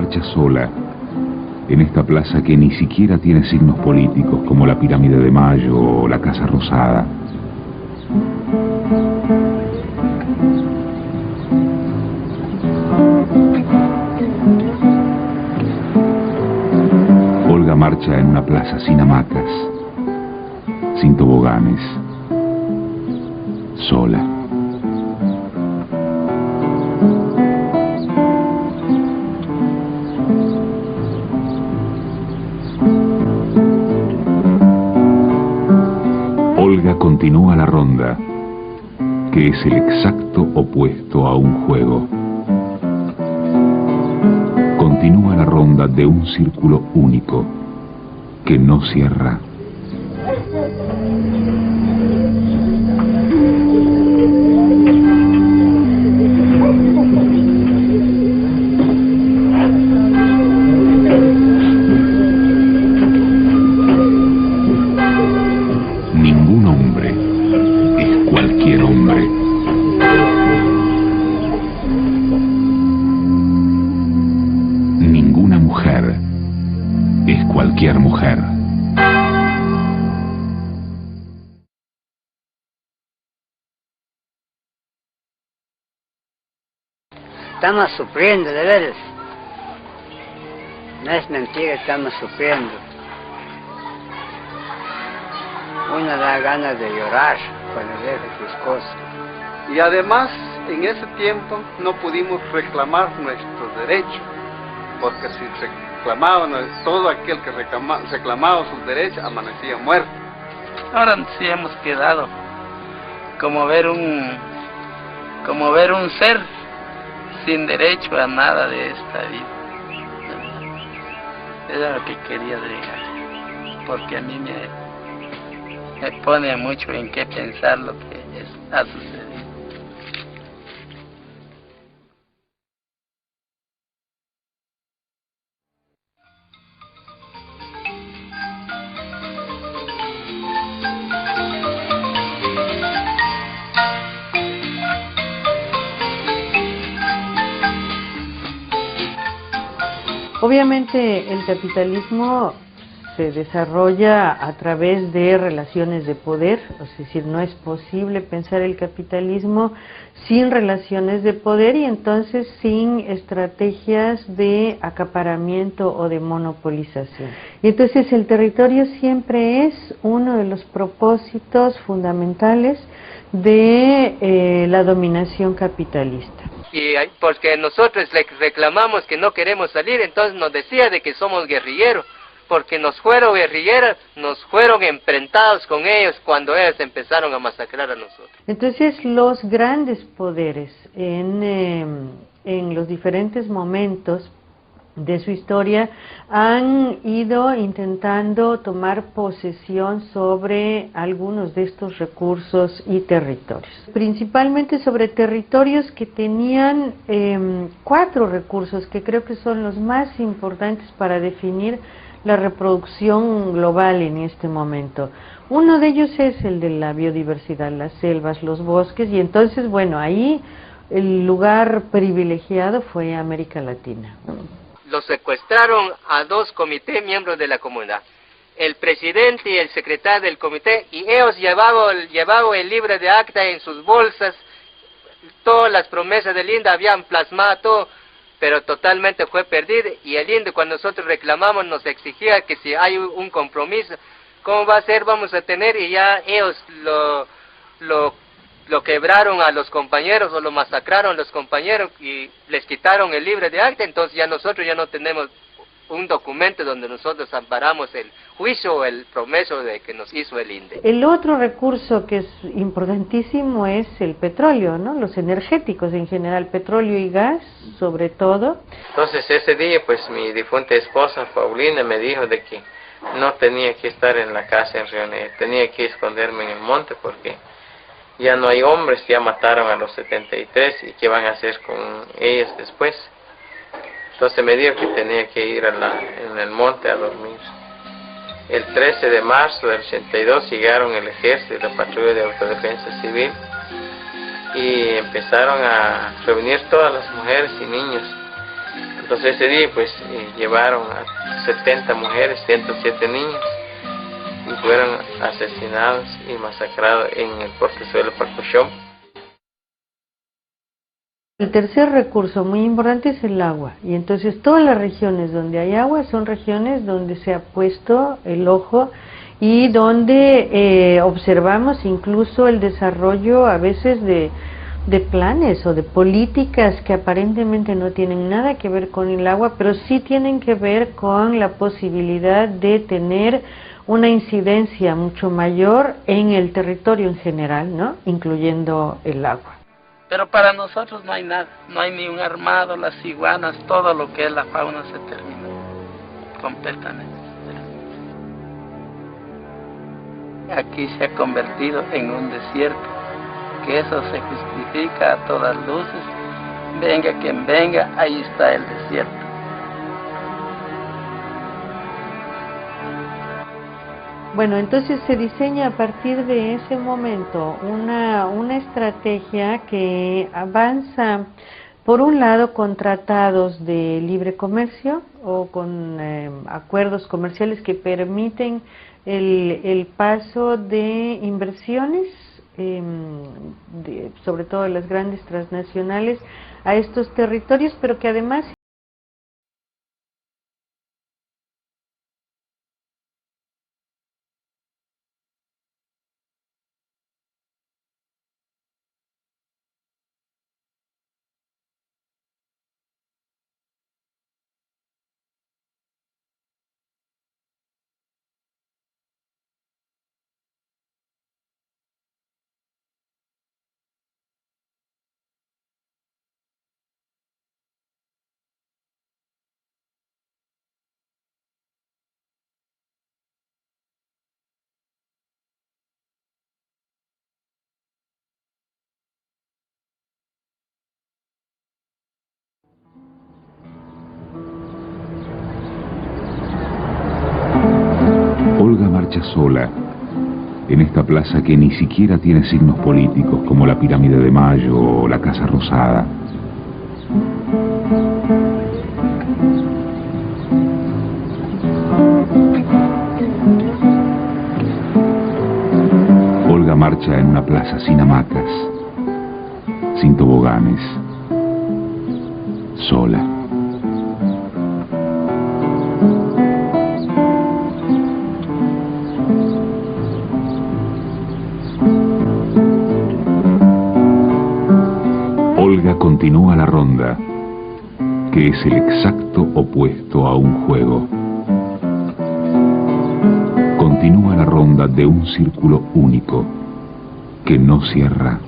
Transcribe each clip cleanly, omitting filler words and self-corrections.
marcha sola en esta plaza que ni siquiera tiene signos políticos como la Pirámide de Mayo o la Casa Rosada. Olga marcha en una plaza sin hamacas, sin toboganes, sola. Olga continúa la ronda, que es el exacto opuesto a un juego. Continúa la ronda de un círculo único, que no cierra. Ningún hombre es cualquier hombre. Ninguna mujer es cualquier mujer. Estamos sufriendo, de veras. No es mentira, estamos sufriendo. Uno da ganas de llorar cuando ve sus cosas. Y además, en ese tiempo no pudimos reclamar nuestros derechos, porque si reclamaban, todo aquel que reclamaba sus derechos amanecía muerto. Ahora sí hemos quedado como ver un ser sin derecho a nada de esta vida. Era lo que quería agregar, porque a mí me pone mucho en qué pensar lo que ha sucedido. Obviamente el capitalismo se desarrolla a través de relaciones de poder, es decir, no es posible pensar el capitalismo sin relaciones de poder y entonces sin estrategias de acaparamiento o de monopolización. Y entonces el territorio siempre es uno de los propósitos fundamentales de la dominación capitalista. Y porque nosotros reclamamos que no queremos salir, entonces nos decía de que somos guerrilleros, porque nos fueron guerrilleros, nos fueron enfrentados con ellos cuando ellos empezaron a masacrar a nosotros. Entonces los grandes poderes en los diferentes momentos de su historia han ido intentando tomar posesión sobre algunos de estos recursos y territorios, principalmente sobre territorios que tenían 4 recursos que creo que son los más importantes para definir la reproducción global en este momento. Uno de ellos es el de la biodiversidad, las selvas, los bosques, y entonces, bueno, ahí el lugar privilegiado fue América Latina. Los secuestraron a 2 comités miembros de la comunidad, el presidente y el secretario del comité, y ellos llevaban el libro de acta en sus bolsas, todas las promesas del INDE habían plasmado todo, pero totalmente fue perdido, y el INDE cuando nosotros reclamamos nos exigía que si hay un compromiso, ¿cómo va a ser? Vamos a tener, y ya ellos lo quebraron a los compañeros o lo masacraron a los compañeros y les quitaron el libro de acta, entonces ya nosotros ya no tenemos un documento donde nosotros amparamos el juicio o el promeso de que nos hizo el INDE. El otro recurso que es importantísimo es el petróleo, ¿no? Los energéticos en general, petróleo y gas sobre todo. Entonces ese día pues mi difunta esposa Paulina me dijo de que no tenía que estar en la casa en Río Negro, tenía que esconderme en el monte porque ya no hay hombres, ya mataron a los 73 y qué van a hacer con ellos después. Entonces me dijo que tenía que ir en el monte a dormir. El 13 de marzo del 82 llegaron el ejército y la patrulla de autodefensa civil y empezaron a reunir todas las mujeres y niños. Entonces ese día pues llevaron a 70 mujeres, 107 niños, y fueron asesinados y masacrados en el portezuelo Parcochón. El tercer recurso muy importante es el agua, y entonces todas las regiones donde hay agua son regiones donde se ha puesto el ojo y donde observamos incluso el desarrollo a veces de planes o de políticas que aparentemente no tienen nada que ver con el agua, pero sí tienen que ver con la posibilidad de tener una incidencia mucho mayor en el territorio en general, ¿no? Incluyendo el agua. Pero para nosotros no hay nada, no hay ni un armado, las iguanas, todo lo que es la fauna se terminó completamente. Aquí se ha convertido en un desierto, que eso se justifica a todas luces. Venga quien venga, ahí está el desierto. Bueno, entonces se diseña a partir de ese momento una estrategia que avanza, por un lado, con tratados de libre comercio o con acuerdos comerciales que permiten el paso de inversiones, sobre todo de las grandes transnacionales, a estos territorios, pero que además Olga marcha sola en esta plaza que ni siquiera tiene signos políticos como la pirámide de Mayo o la Casa Rosada. Olga marcha en una plaza sin hamacas, sin toboganes, sola. Olga continúa la ronda, que es el exacto opuesto a un juego. Continúa la ronda de un círculo único, que no cierra.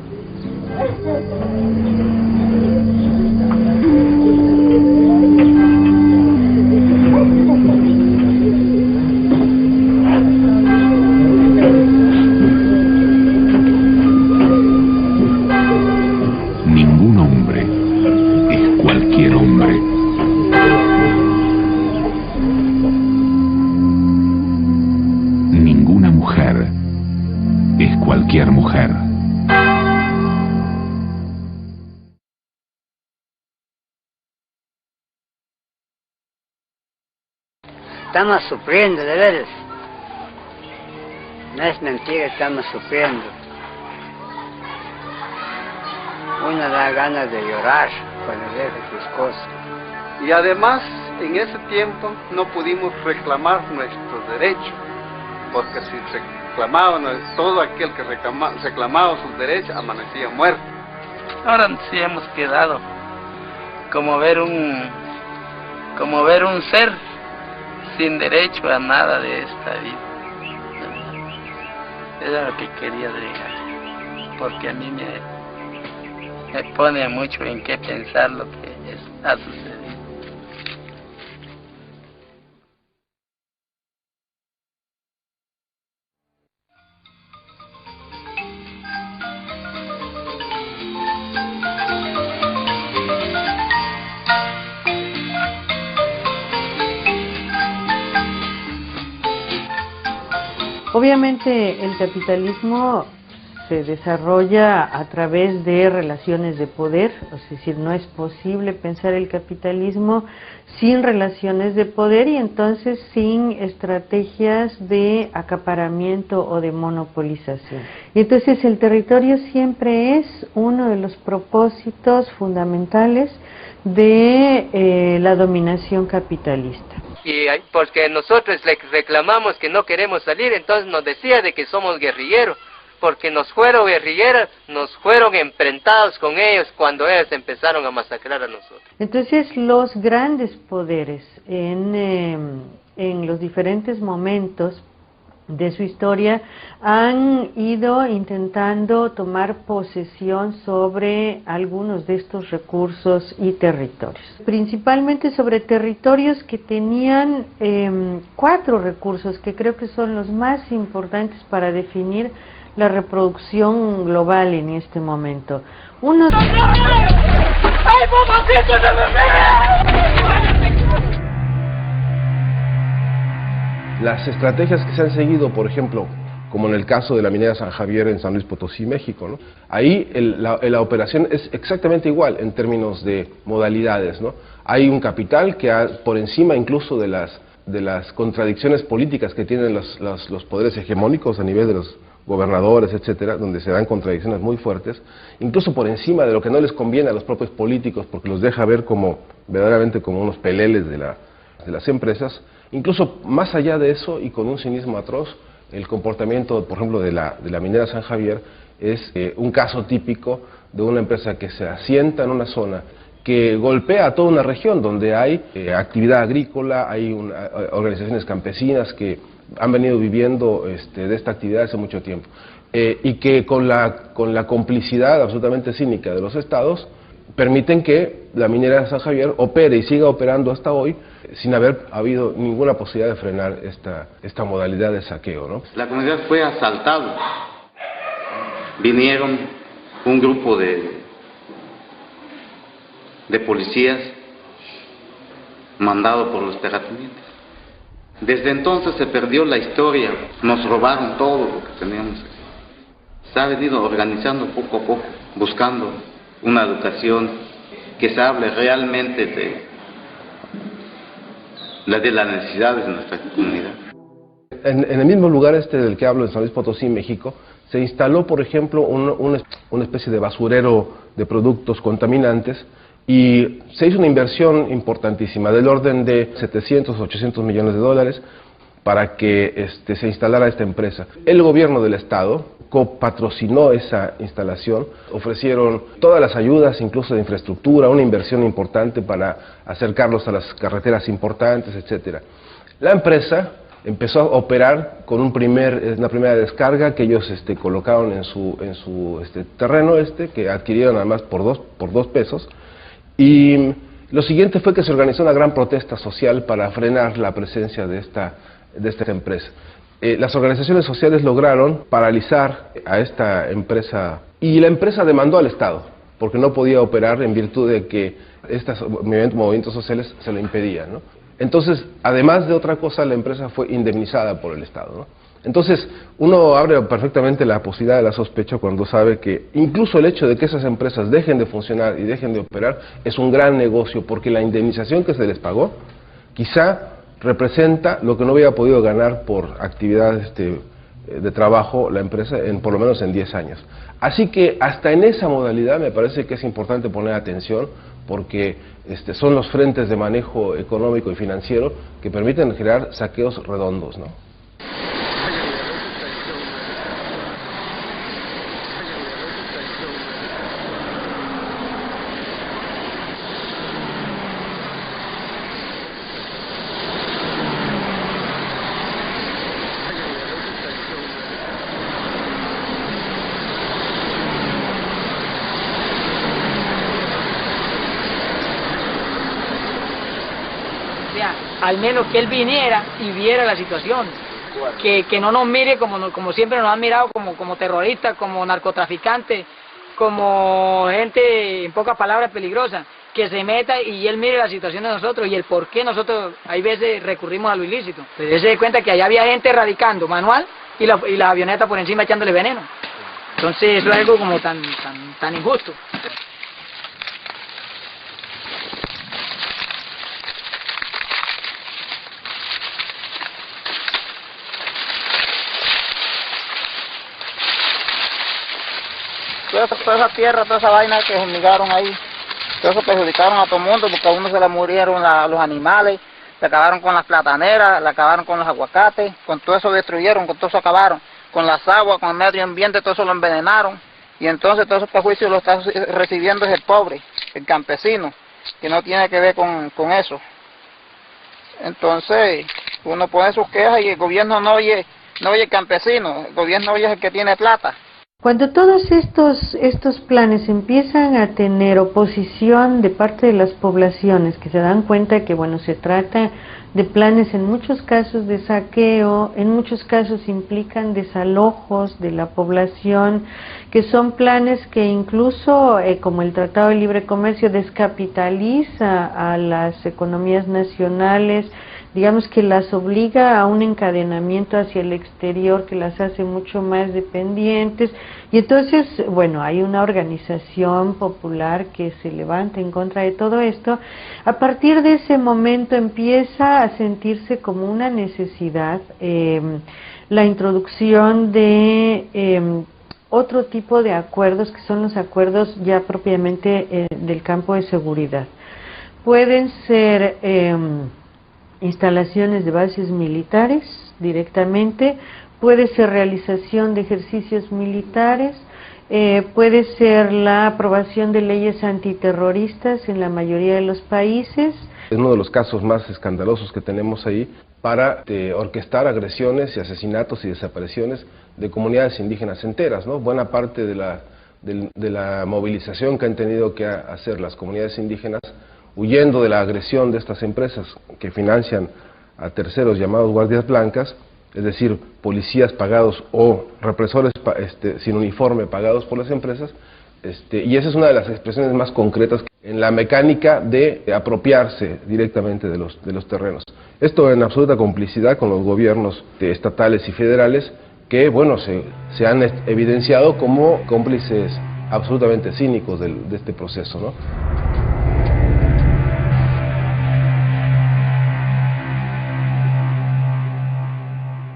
Ningún hombre es cualquier hombre. Ninguna mujer es cualquier mujer. Estamos sufriendo, de veras. No es mentira, estamos sufriendo. Uno da ganas de llorar cuando ve sus cosas. Y además, en ese tiempo no pudimos reclamar nuestros derechos, porque si reclamaban, todo aquel que reclamaba sus derechos amanecía muerto. Ahora sí hemos quedado como ver un ser sin derecho a nada de esta vida. Era lo que quería agregar, porque a mí me pone mucho en qué pensar lo que ha sucedido. Obviamente el capitalismo se desarrolla a través de relaciones de poder, es decir, no es posible pensar el capitalismo sin relaciones de poder y entonces sin estrategias de acaparamiento o de monopolización. Y entonces el territorio siempre es uno de los propósitos fundamentales de la dominación capitalista. Y porque nosotros reclamamos que no queremos salir, entonces nos decía de que somos guerrilleros, porque nos fueron guerrilleros, nos fueron enfrentados con ellos cuando ellos empezaron a masacrar a nosotros. Entonces los grandes poderes en los diferentes momentos de su historia han ido intentando tomar posesión sobre algunos de estos recursos y territorios, principalmente sobre territorios que tenían 4 recursos que creo que son los más importantes para definir la reproducción global en este momento. Uno... Las estrategias que se han seguido, por ejemplo, como en el caso de la minera San Javier en San Luis Potosí, México, ¿no? Ahí la operación es exactamente igual en términos de modalidades, ¿no? Hay un capital que por encima incluso de las contradicciones políticas que tienen los poderes hegemónicos a nivel de los gobernadores, etcétera, donde se dan contradicciones muy fuertes, incluso por encima de lo que no les conviene a los propios políticos, porque los deja ver como verdaderamente como unos peleles de las empresas. Incluso más allá de eso y con un cinismo atroz, el comportamiento, por ejemplo, de la minera San Javier es un caso típico de una empresa que se asienta en una zona que golpea a toda una región donde hay actividad agrícola, hay organizaciones campesinas que han venido viviendo de esta actividad hace mucho tiempo y que con la complicidad absolutamente cínica de los estados permiten que la minera San Javier opere y siga operando hasta hoy sin haber habido ninguna posibilidad de frenar esta modalidad de saqueo, ¿no? La comunidad fue asaltada. Vinieron un grupo de policías mandado por los terratenientes. Desde entonces se perdió la historia, nos robaron todo lo que teníamos. Se ha venido organizando poco a poco, buscando una educación que se hable realmente de las necesidades de nuestra comunidad. En el mismo lugar del que hablo, en San Luis Potosí, México, se instaló, por ejemplo, una especie de basurero de productos contaminantes y se hizo una inversión importantísima del orden de 700 o 800 millones de dólares para que se instalara esta empresa. El gobierno del estado copatrocinó esa instalación, ofrecieron todas las ayudas, incluso de infraestructura, una inversión importante para acercarlos a las carreteras importantes, etcétera. La empresa empezó a operar con una primera descarga que ellos colocaron en su terreno que adquirieron además por dos pesos, y lo siguiente fue que se organizó una gran protesta social para frenar la presencia de esta empresa. Las organizaciones sociales lograron paralizar a esta empresa y la empresa demandó al Estado porque no podía operar en virtud de que estos movimientos sociales se lo impedían, ¿no? Entonces, además de otra cosa, la empresa fue indemnizada por el Estado, ¿no? Entonces, uno abre perfectamente la posibilidad de la sospecha cuando sabe que incluso el hecho de que esas empresas dejen de funcionar y dejen de operar es un gran negocio, porque la indemnización que se les pagó quizá representa lo que no hubiera podido ganar por actividades de trabajo la empresa por lo menos en 10 años. Así que hasta en esa modalidad me parece que es importante poner atención, porque son los frentes de manejo económico y financiero que permiten generar saqueos redondos, ¿no? Al menos que él viniera y viera la situación, que no nos mire como siempre nos han mirado, como terroristas, como narcotraficantes, como gente, en pocas palabras, peligrosa, que se meta y él mire la situación de nosotros y el por qué nosotros hay veces recurrimos a lo ilícito. Pero él se da cuenta que allá había gente radicando manual y la avioneta por encima echándole veneno. Entonces eso es algo como tan injusto. Toda esa tierra, toda esa vaina que fumigaron ahí, todo eso perjudicaron a todo el mundo, porque a uno se le murieron los animales, se acabaron con las plataneras, le acabaron con los aguacates, con todo eso destruyeron, con todo eso acabaron, con las aguas, con el medio ambiente, todo eso lo envenenaron, y entonces todos esos perjuicios los está recibiendo es el pobre, el campesino, que no tiene que ver con eso. Entonces, uno pone sus quejas y el gobierno no oye el campesino, el gobierno oye el que tiene plata. Cuando todos estos planes empiezan a tener oposición de parte de las poblaciones, que se dan cuenta que, bueno, se trata de planes en muchos casos de saqueo, en muchos casos implican desalojos de la población, que son planes que incluso, como el Tratado de Libre Comercio, descapitaliza a las economías nacionales, digamos que las obliga a un encadenamiento hacia el exterior que las hace mucho más dependientes, y entonces, bueno, hay una organización popular que se levanta en contra de todo esto. A partir de ese momento empieza a sentirse como una necesidad la introducción de otro tipo de acuerdos, que son los acuerdos ya propiamente del campo de seguridad. Pueden ser instalaciones de bases militares directamente, puede ser realización de ejercicios militares, puede ser la aprobación de leyes antiterroristas en la mayoría de los países. Es uno de los casos más escandalosos que tenemos ahí para orquestar agresiones y asesinatos y desapariciones de comunidades indígenas enteras, ¿no? Buena parte de la movilización que han tenido que hacer las comunidades indígenas huyendo de la agresión de estas empresas que financian a terceros llamados guardias blancas, es decir, policías pagados o represores sin uniforme pagados por las empresas, y esa es una de las expresiones más concretas en la mecánica de apropiarse directamente de los terrenos. Esto en absoluta complicidad con los gobiernos estatales y federales que, bueno, se han evidenciado como cómplices absolutamente cínicos de este proceso, ¿no?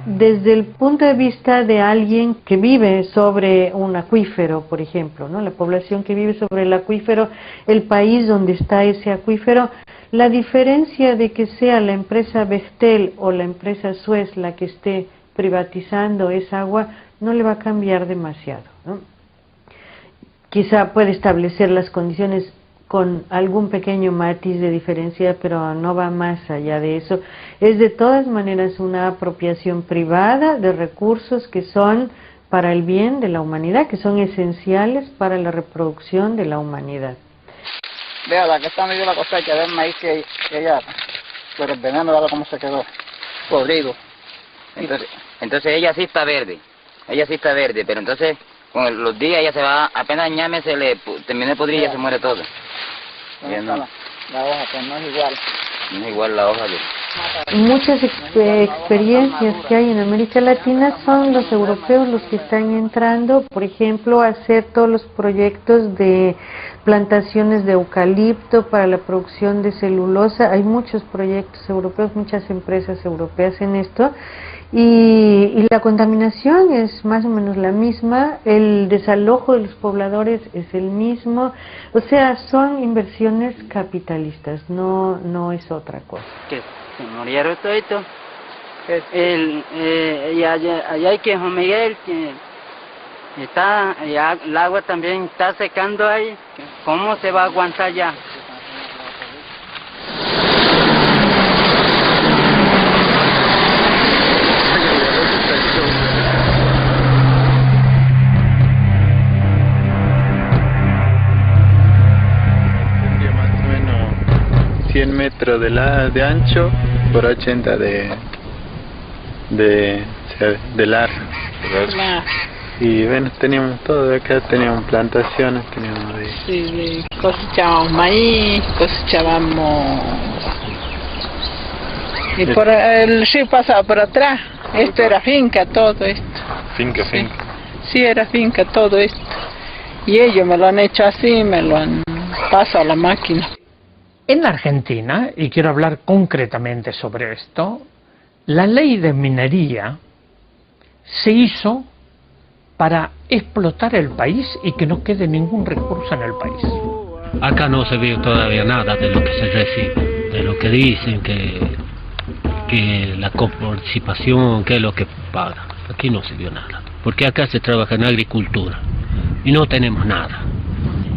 Desde el punto de vista de alguien que vive sobre un acuífero, por ejemplo, ¿no? La población que vive sobre el acuífero, el país donde está ese acuífero, la diferencia de que sea la empresa Bechtel o la empresa Suez la que esté privatizando esa agua no le va a cambiar demasiado, ¿no? Quizá puede establecer las condiciones con algún pequeño matiz de diferencia, pero no va más allá de eso. Es de todas maneras una apropiación privada de recursos que son para el bien de la humanidad, que son esenciales para la reproducción de la humanidad. Vea, la que está medio la cosecha del maíz que ella, pero el veneno, vea cómo se quedó, podrido. Entonces ella sí está verde, pero entonces con los días ella se va, apenas ñame se le termina de podrir y ya se muere todo. No, la hoja, pues no es igual. No es igual la hoja de... Muchas experiencias que hay en América Latina son los europeos los que están entrando, por ejemplo, a hacer todos los proyectos de plantaciones de eucalipto para la producción de celulosa. Hay muchos proyectos europeos, muchas empresas europeas en esto, y la contaminación es más o menos la misma, el desalojo de los pobladores es el mismo, o sea, son inversiones capitalistas, no es otra cosa. Que se murieron todito. Allá hay que Juan Miguel, que está, ya, el agua también está secando ahí. ¿Cómo se va a aguantar ya? Tendría más o menos 100 metros de ancho por 80 de largo. Y bueno, teníamos todo acá, teníamos plantaciones, teníamos ahí. Sí, cosechábamos maíz, cosechábamos... Y por el río pasaba por atrás, esto era finca, todo esto. Finca. creciera finca, todo esto. Y ellos me lo han hecho así, me lo han pasado a la máquina. En la Argentina, y quiero hablar concretamente sobre esto, la ley de minería se hizo para explotar el país y que no quede ningún recurso en el país. Acá no se ve todavía nada de lo que se recibe, de lo que dicen que la coparticipación, que es lo que paga. Aquí no se vio nada, porque acá se trabaja en agricultura y no tenemos nada.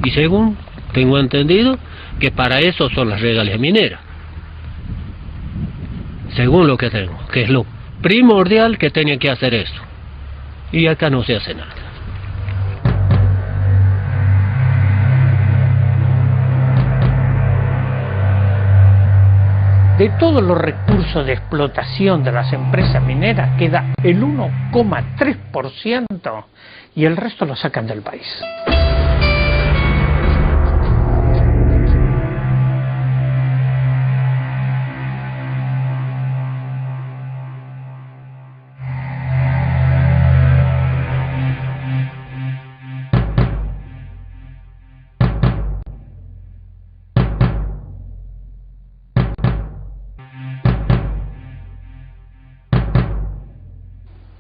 Y según tengo entendido que para eso son las regalías mineras, según lo que tengo, que es lo primordial que tenía que hacer eso. Y acá no se hace nada. De todos los recursos de explotación de las empresas mineras queda el 1,3% y el resto lo sacan del país.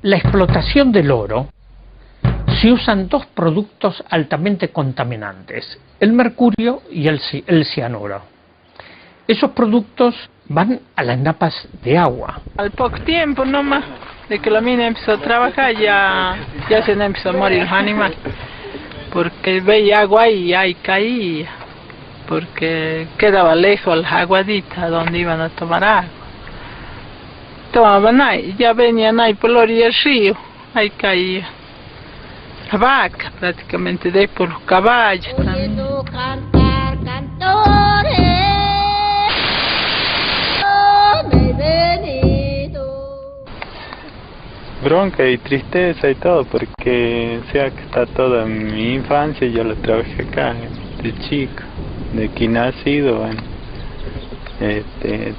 La explotación del oro, se usan dos productos altamente contaminantes, el mercurio y el cianuro. Esos productos van a las napas de agua. Al poco tiempo nomás de que la mina empezó a trabajar, ya se empezó a morir los animales. Porque veía agua y ahí caía, porque quedaba lejos las aguaditas donde iban a tomar agua. Tomaban ahí, ya venían ahí por la orilla del río, ahí caía la vaca prácticamente, de ahí por los caballos también. Bronca y tristeza y todo, porque o sea que está toda mi infancia, yo lo trabajé acá, de chico, de aquí nacido, bueno,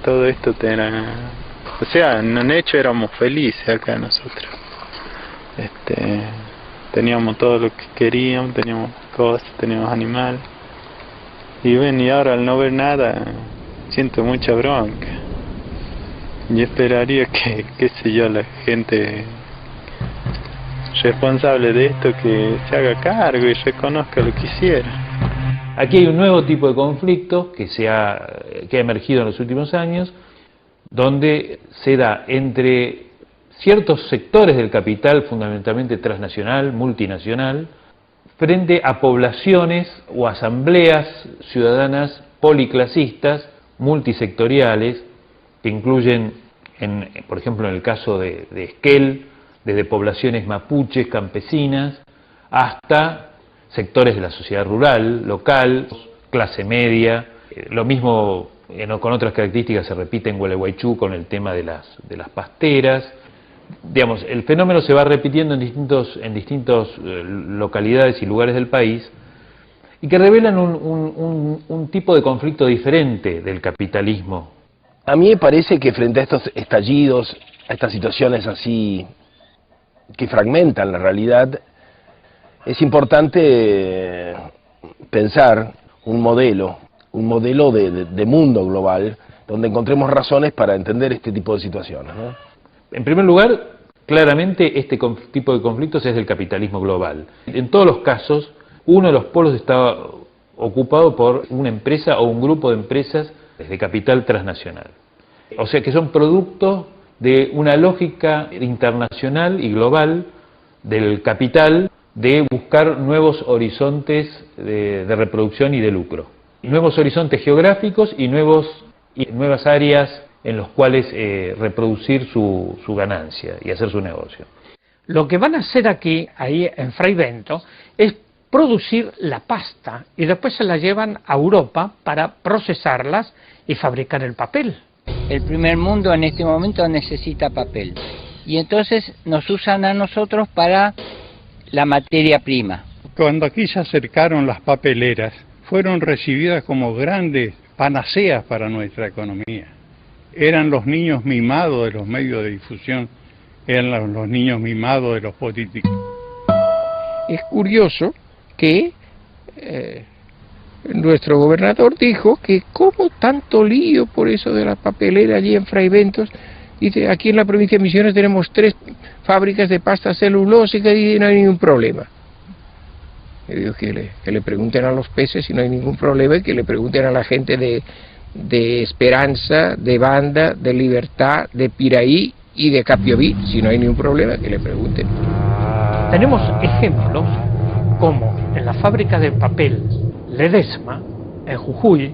todo esto era... O sea, en un hecho éramos felices acá nosotros. Teníamos todo lo que queríamos, teníamos cosas, teníamos animales. Y bueno, y ahora al no ver nada, siento mucha bronca. Y esperaría que, qué sé yo, la gente responsable de esto que se haga cargo y reconozca lo que hiciera. Aquí hay un nuevo tipo de conflicto que ha emergido en los últimos años, donde se da entre ciertos sectores del capital, fundamentalmente transnacional, multinacional, frente a poblaciones o asambleas ciudadanas policlasistas, multisectoriales, que incluyen, por ejemplo, en el caso de Esquel, desde poblaciones mapuches, campesinas, hasta sectores de la sociedad rural, local, clase media. Lo mismo con otras características se repite en Gualeguaychú con el tema de las pasteras. Digamos, el fenómeno se va repitiendo en distintas localidades y lugares del país, y que revelan un tipo de conflicto diferente del capitalismo. A mí me parece que frente a estos estallidos, a estas situaciones así que fragmentan la realidad, es importante pensar un modelo de mundo global donde encontremos razones para entender este tipo de situaciones, ¿no? En primer lugar, claramente este tipo de conflictos es del capitalismo global. En todos los casos, uno de los polos está ocupado por una empresa o un grupo de empresas de capital transnacional. O sea que son productos de una lógica internacional y global del capital de buscar nuevos horizontes de reproducción y de lucro. Nuevos horizontes geográficos y nuevas áreas en los cuales reproducir su ganancia y hacer su negocio. Lo que van a hacer aquí, ahí en Fray Bento, es producir la pasta y después se la llevan a Europa para procesarlas y fabricar el papel. El primer mundo en este momento necesita papel y entonces nos usan a nosotros para la materia prima. Cuando aquí se acercaron las papeleras, fueron recibidas como grandes panaceas para nuestra economía. Eran los niños mimados de los medios de difusión, eran los niños mimados de los políticos. Es curioso que nuestro gobernador dijo que como tanto lío por eso de la papelera allí en Fray Bentos. Dice, aquí en la provincia de Misiones tenemos 3 fábricas de pasta celulósica y no hay ningún problema. Yo digo que le pregunten a los peces si no hay ningún problema y que le pregunten a la gente de Esperanza, de Banda, de Libertad, de Piraí y de Capioví si no hay ningún problema, que le pregunten. Tenemos ejemplos como en la fábrica de papel Ledesma, en Jujuy,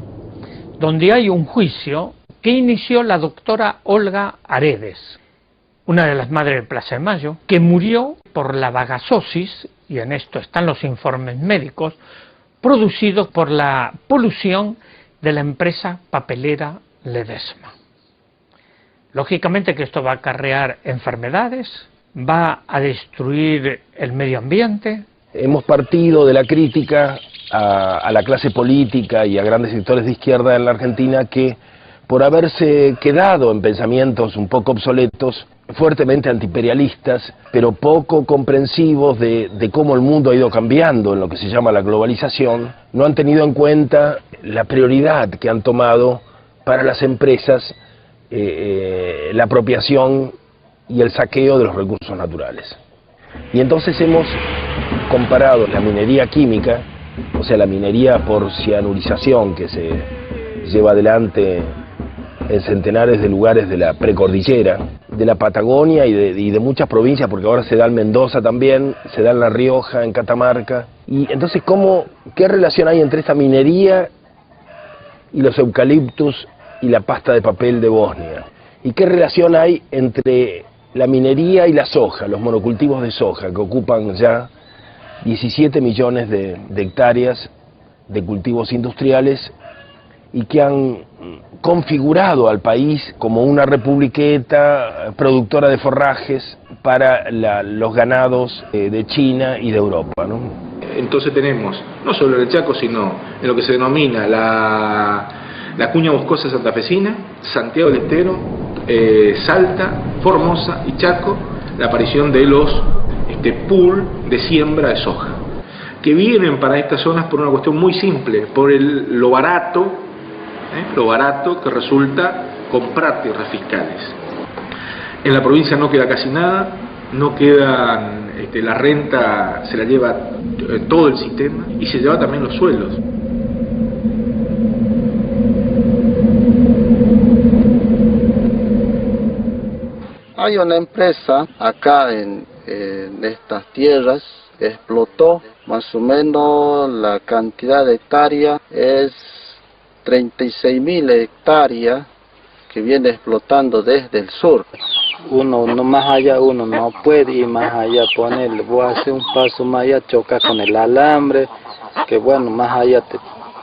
donde hay un juicio que inició la doctora Olga Aredes, una de las madres de Plaza de Mayo, que murió por la vagasosis, y en esto están los informes médicos, producidos por la polución de la empresa papelera Ledesma. Lógicamente que esto va a acarrear enfermedades, va a destruir el medio ambiente. Hemos partido de la crítica a la clase política y a grandes sectores de izquierda en la Argentina que, por haberse quedado en pensamientos un poco obsoletos, fuertemente antiimperialistas, pero poco comprensivos de cómo el mundo ha ido cambiando en lo que se llama la globalización, no han tenido en cuenta la prioridad que han tomado para las empresas la apropiación y el saqueo de los recursos naturales. Y entonces hemos comparado la minería química, o sea, la minería por cianurización que se lleva adelante en centenares de lugares de la precordillera, de la Patagonia y de muchas provincias, porque ahora se da en Mendoza también, se da en La Rioja, en Catamarca. Y entonces, ¿qué relación hay entre esta minería y los eucaliptus y la pasta de papel de Bosnia? ¿Y qué relación hay entre la minería y la soja, los monocultivos de soja, que ocupan ya 17 millones de hectáreas de cultivos industriales y que han configurado al país como una republiqueta productora de forrajes para los ganados de China y de Europa, ¿no? Entonces tenemos, no solo en el Chaco, sino en lo que se denomina la cuña boscosa santafesina, Santiago del Estero, Salta, Formosa y Chaco, la aparición de los pool de siembra de soja, que vienen para estas zonas por una cuestión muy simple, por lo barato que resulta comprar tierras fiscales. En la provincia no queda casi nada, no quedan, la renta se la lleva todo el sistema y se lleva también los suelos. Hay una empresa acá en estas tierras, explotó más o menos la cantidad de hectáreas, es 36.000 hectáreas que viene explotando desde el sur. Uno no más allá, uno no puede ir más allá, ponerle, voy a hacer un paso más allá, chocar con el alambre, que bueno, más allá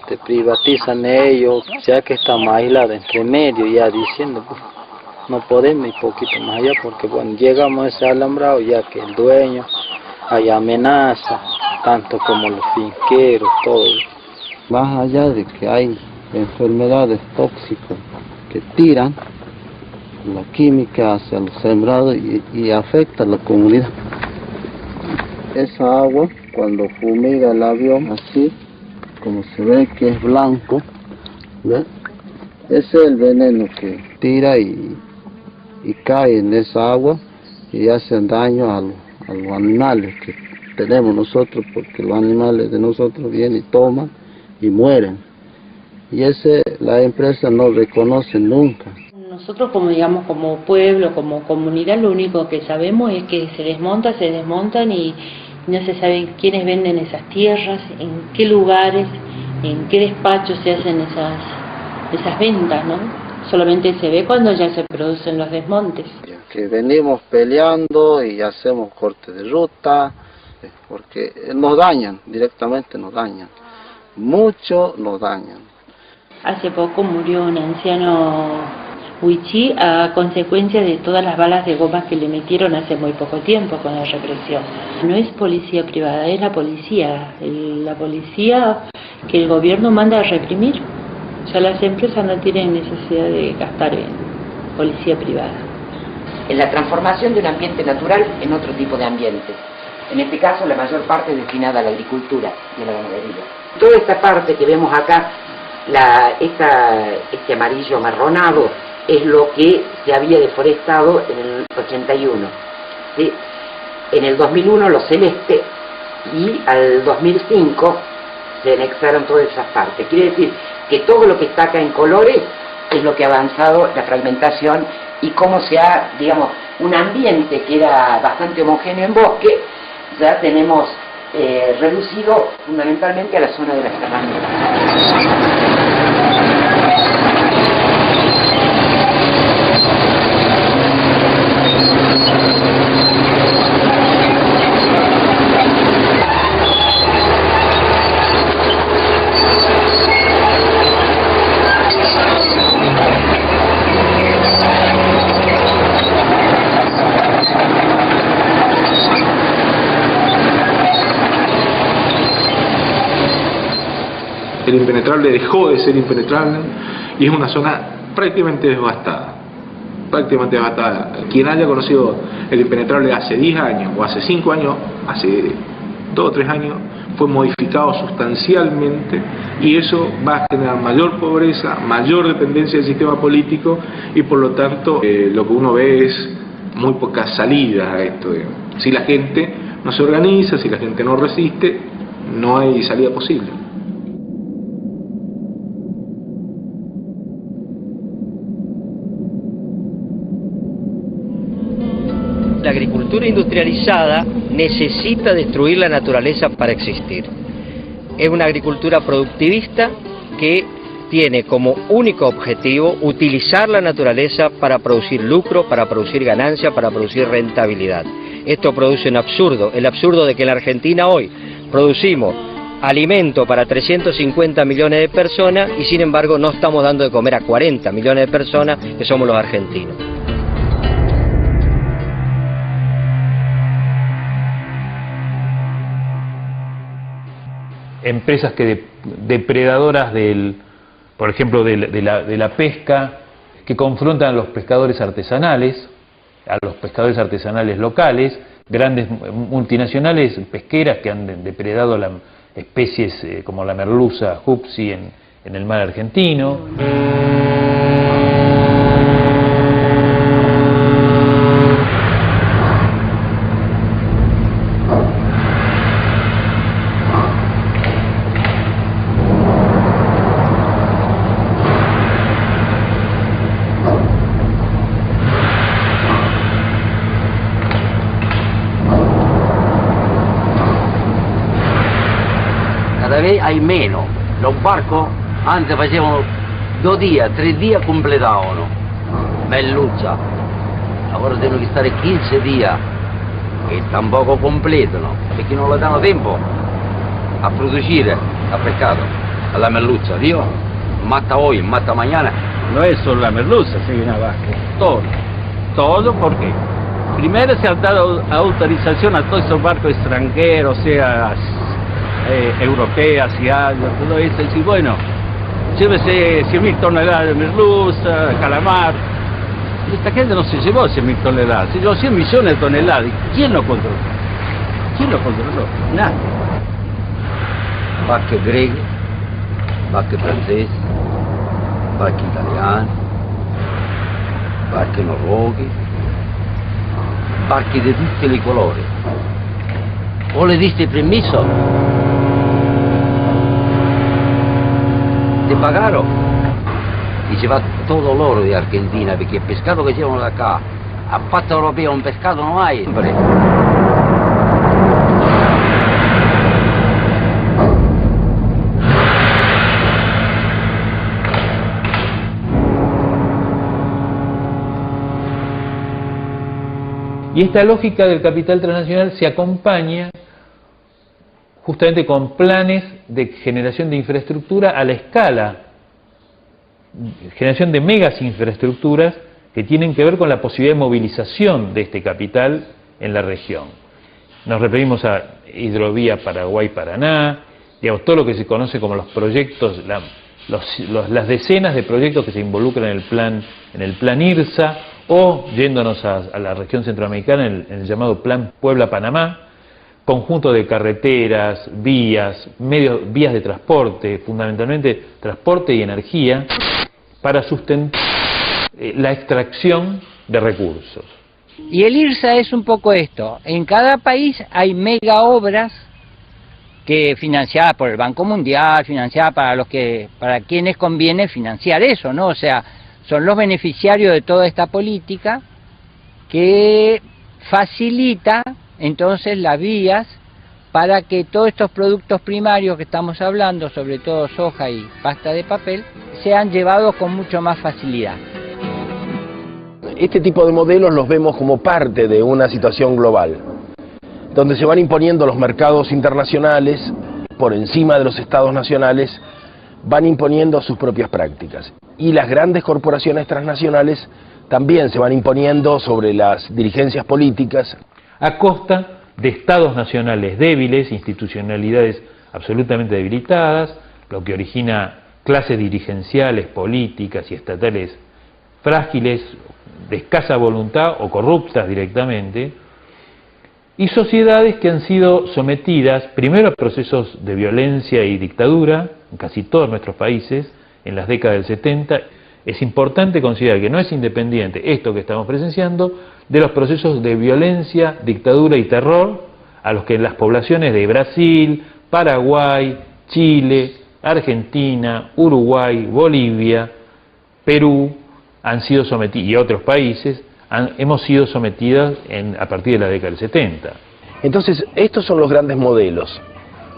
te privatizan ellos, ya que estamos aislados entre medio, ya diciendo, pues, no podemos ir poquito más allá, porque bueno, llegamos a ese alambrado ya que el dueño hay amenaza, tanto como los finqueros, todo. Más allá de que hay enfermedades tóxicas que tiran la química hacia los sembrados y afecta a la comunidad. Esa agua, cuando fumiga el avión así, como se ve que es blanco, ¿ve? Ese es el veneno que tira y cae en esa agua y hacen daño a los animales que tenemos nosotros, porque los animales de nosotros vienen y toman y mueren. Y ese la empresa no reconoce nunca. Nosotros como pueblo, como comunidad, lo único que sabemos es que se desmontan y no se sabe quiénes venden esas tierras, en qué lugares, en qué despachos se hacen esas ventas, ¿no? Solamente se ve cuando ya se producen los desmontes. Que venimos peleando y hacemos corte de ruta, porque nos dañan, directamente nos dañan, mucho nos dañan. Hace poco murió un anciano huichí a consecuencia de todas las balas de goma que le metieron hace muy poco tiempo con la represión. No es policía privada, es la policía que el gobierno manda a reprimir. Ya las empresas no tienen necesidad de gastar en policía privada. En la transformación de un ambiente natural en otro tipo de ambiente. En este caso la mayor parte es destinada a la agricultura y a la ganadería. Toda esta parte que vemos acá, este amarillo amarronado, es lo que se había deforestado en el 81. ¿Sí? En el 2001 lo celeste y al 2005 se anexaron todas esas partes. Quiere decir que todo lo que está acá en colores es lo que ha avanzado la fragmentación y cómo se ha, digamos, un ambiente que era bastante homogéneo en bosque, ya tenemos reducido fundamentalmente a la zona de las herramientas. El impenetrable dejó de ser impenetrable y es una zona prácticamente devastada. Prácticamente devastada. Quien haya conocido el impenetrable hace 10 años o hace 5 años, hace 2 o 3 años, fue modificado sustancialmente y eso va a generar mayor pobreza, mayor dependencia del sistema político y por lo tanto lo que uno ve es muy pocas salidas a esto. Si la gente no se organiza, si la gente no resiste, no hay salida posible. La agricultura industrializada necesita destruir la naturaleza para existir. Es una agricultura productivista que tiene como único objetivo utilizar la naturaleza para producir lucro, para producir ganancia, para producir rentabilidad. Esto produce un absurdo, el absurdo de que en la Argentina hoy producimos alimento para 350 millones de personas y sin embargo no estamos dando de comer a 40 millones de personas que somos los argentinos. Empresas que depredadoras por ejemplo, de la pesca, que confrontan a los pescadores artesanales, a los pescadores artesanales locales, grandes multinacionales pesqueras que han depredado especies como la merluza hupsi en el mar argentino. Hay menos. Los barcos antes facevano 2 días, 3 días completavano. Merluza. Ora devono che stare 15 días e tampoco completano, perché non le danno tempo a producir, a pescado, a la merluza. Dios mata hoy, mata mañana. No es solo la merluza, señora Vázquez. Todo porque primero se ha dado autorización a todos esos barcos extranjeros, sea europeas, asiáticas, todo eso, y decir, bueno, llévese 100.000 toneladas de merluza, calamar. Y esta gente no se llevó 100.000 toneladas, se llevó 100 millones de toneladas. ¿Y quién lo controló? ¿Quién lo controló? Nada. Barche greche, barche francesi, barche italiani, barche norveghi, barche di tutti i colori. O le diste permiso? Te pagaron. Y se va todo el oro de Argentina, porque el pescado que llevan de acá, a parte europea un pescado no hay, hombre. Y esta lógica del capital transnacional se acompaña justamente con planes de generación de infraestructura a la escala, generación de megas infraestructuras que tienen que ver con la posibilidad de movilización de este capital en la región. Nos referimos a Hidrovía Paraguay-Paraná, digamos, todo lo que se conoce como los proyectos, las decenas de proyectos que se involucran en el plan IRSA, o yéndonos a la región centroamericana en el llamado Plan Puebla-Panamá, conjunto de carreteras, vías, vías de transporte, fundamentalmente transporte y energía, para sustentar la extracción de recursos. Y el IRSA es un poco esto. En cada país hay mega obras que financiadas por el Banco Mundial, financiadas para quienes conviene financiar eso, ¿no? O sea, son los beneficiarios de toda esta política que facilita entonces las vías para que todos estos productos primarios que estamos hablando, sobre todo soja y pasta de papel, sean llevados con mucho más facilidad. Este tipo de modelos los vemos como parte de una situación global, donde se van imponiendo los mercados internacionales por encima de los estados nacionales, van imponiendo sus propias prácticas. Y las grandes corporaciones transnacionales también se van imponiendo sobre las dirigencias políticas. A costa de estados nacionales débiles, institucionalidades absolutamente debilitadas, lo que origina clases dirigenciales, políticas y estatales frágiles, de escasa voluntad o corruptas directamente, y sociedades que han sido sometidas primero a procesos de violencia y dictadura, en casi todos nuestros países, en las décadas del 70. Es importante considerar que no es independiente esto que estamos presenciando de los procesos de violencia, dictadura y terror a los que las poblaciones de Brasil, Paraguay, Chile, Argentina, Uruguay, Bolivia, Perú han sido sometidos, y otros países hemos sido sometidas a partir de la década del 70. Entonces, estos son los grandes modelos.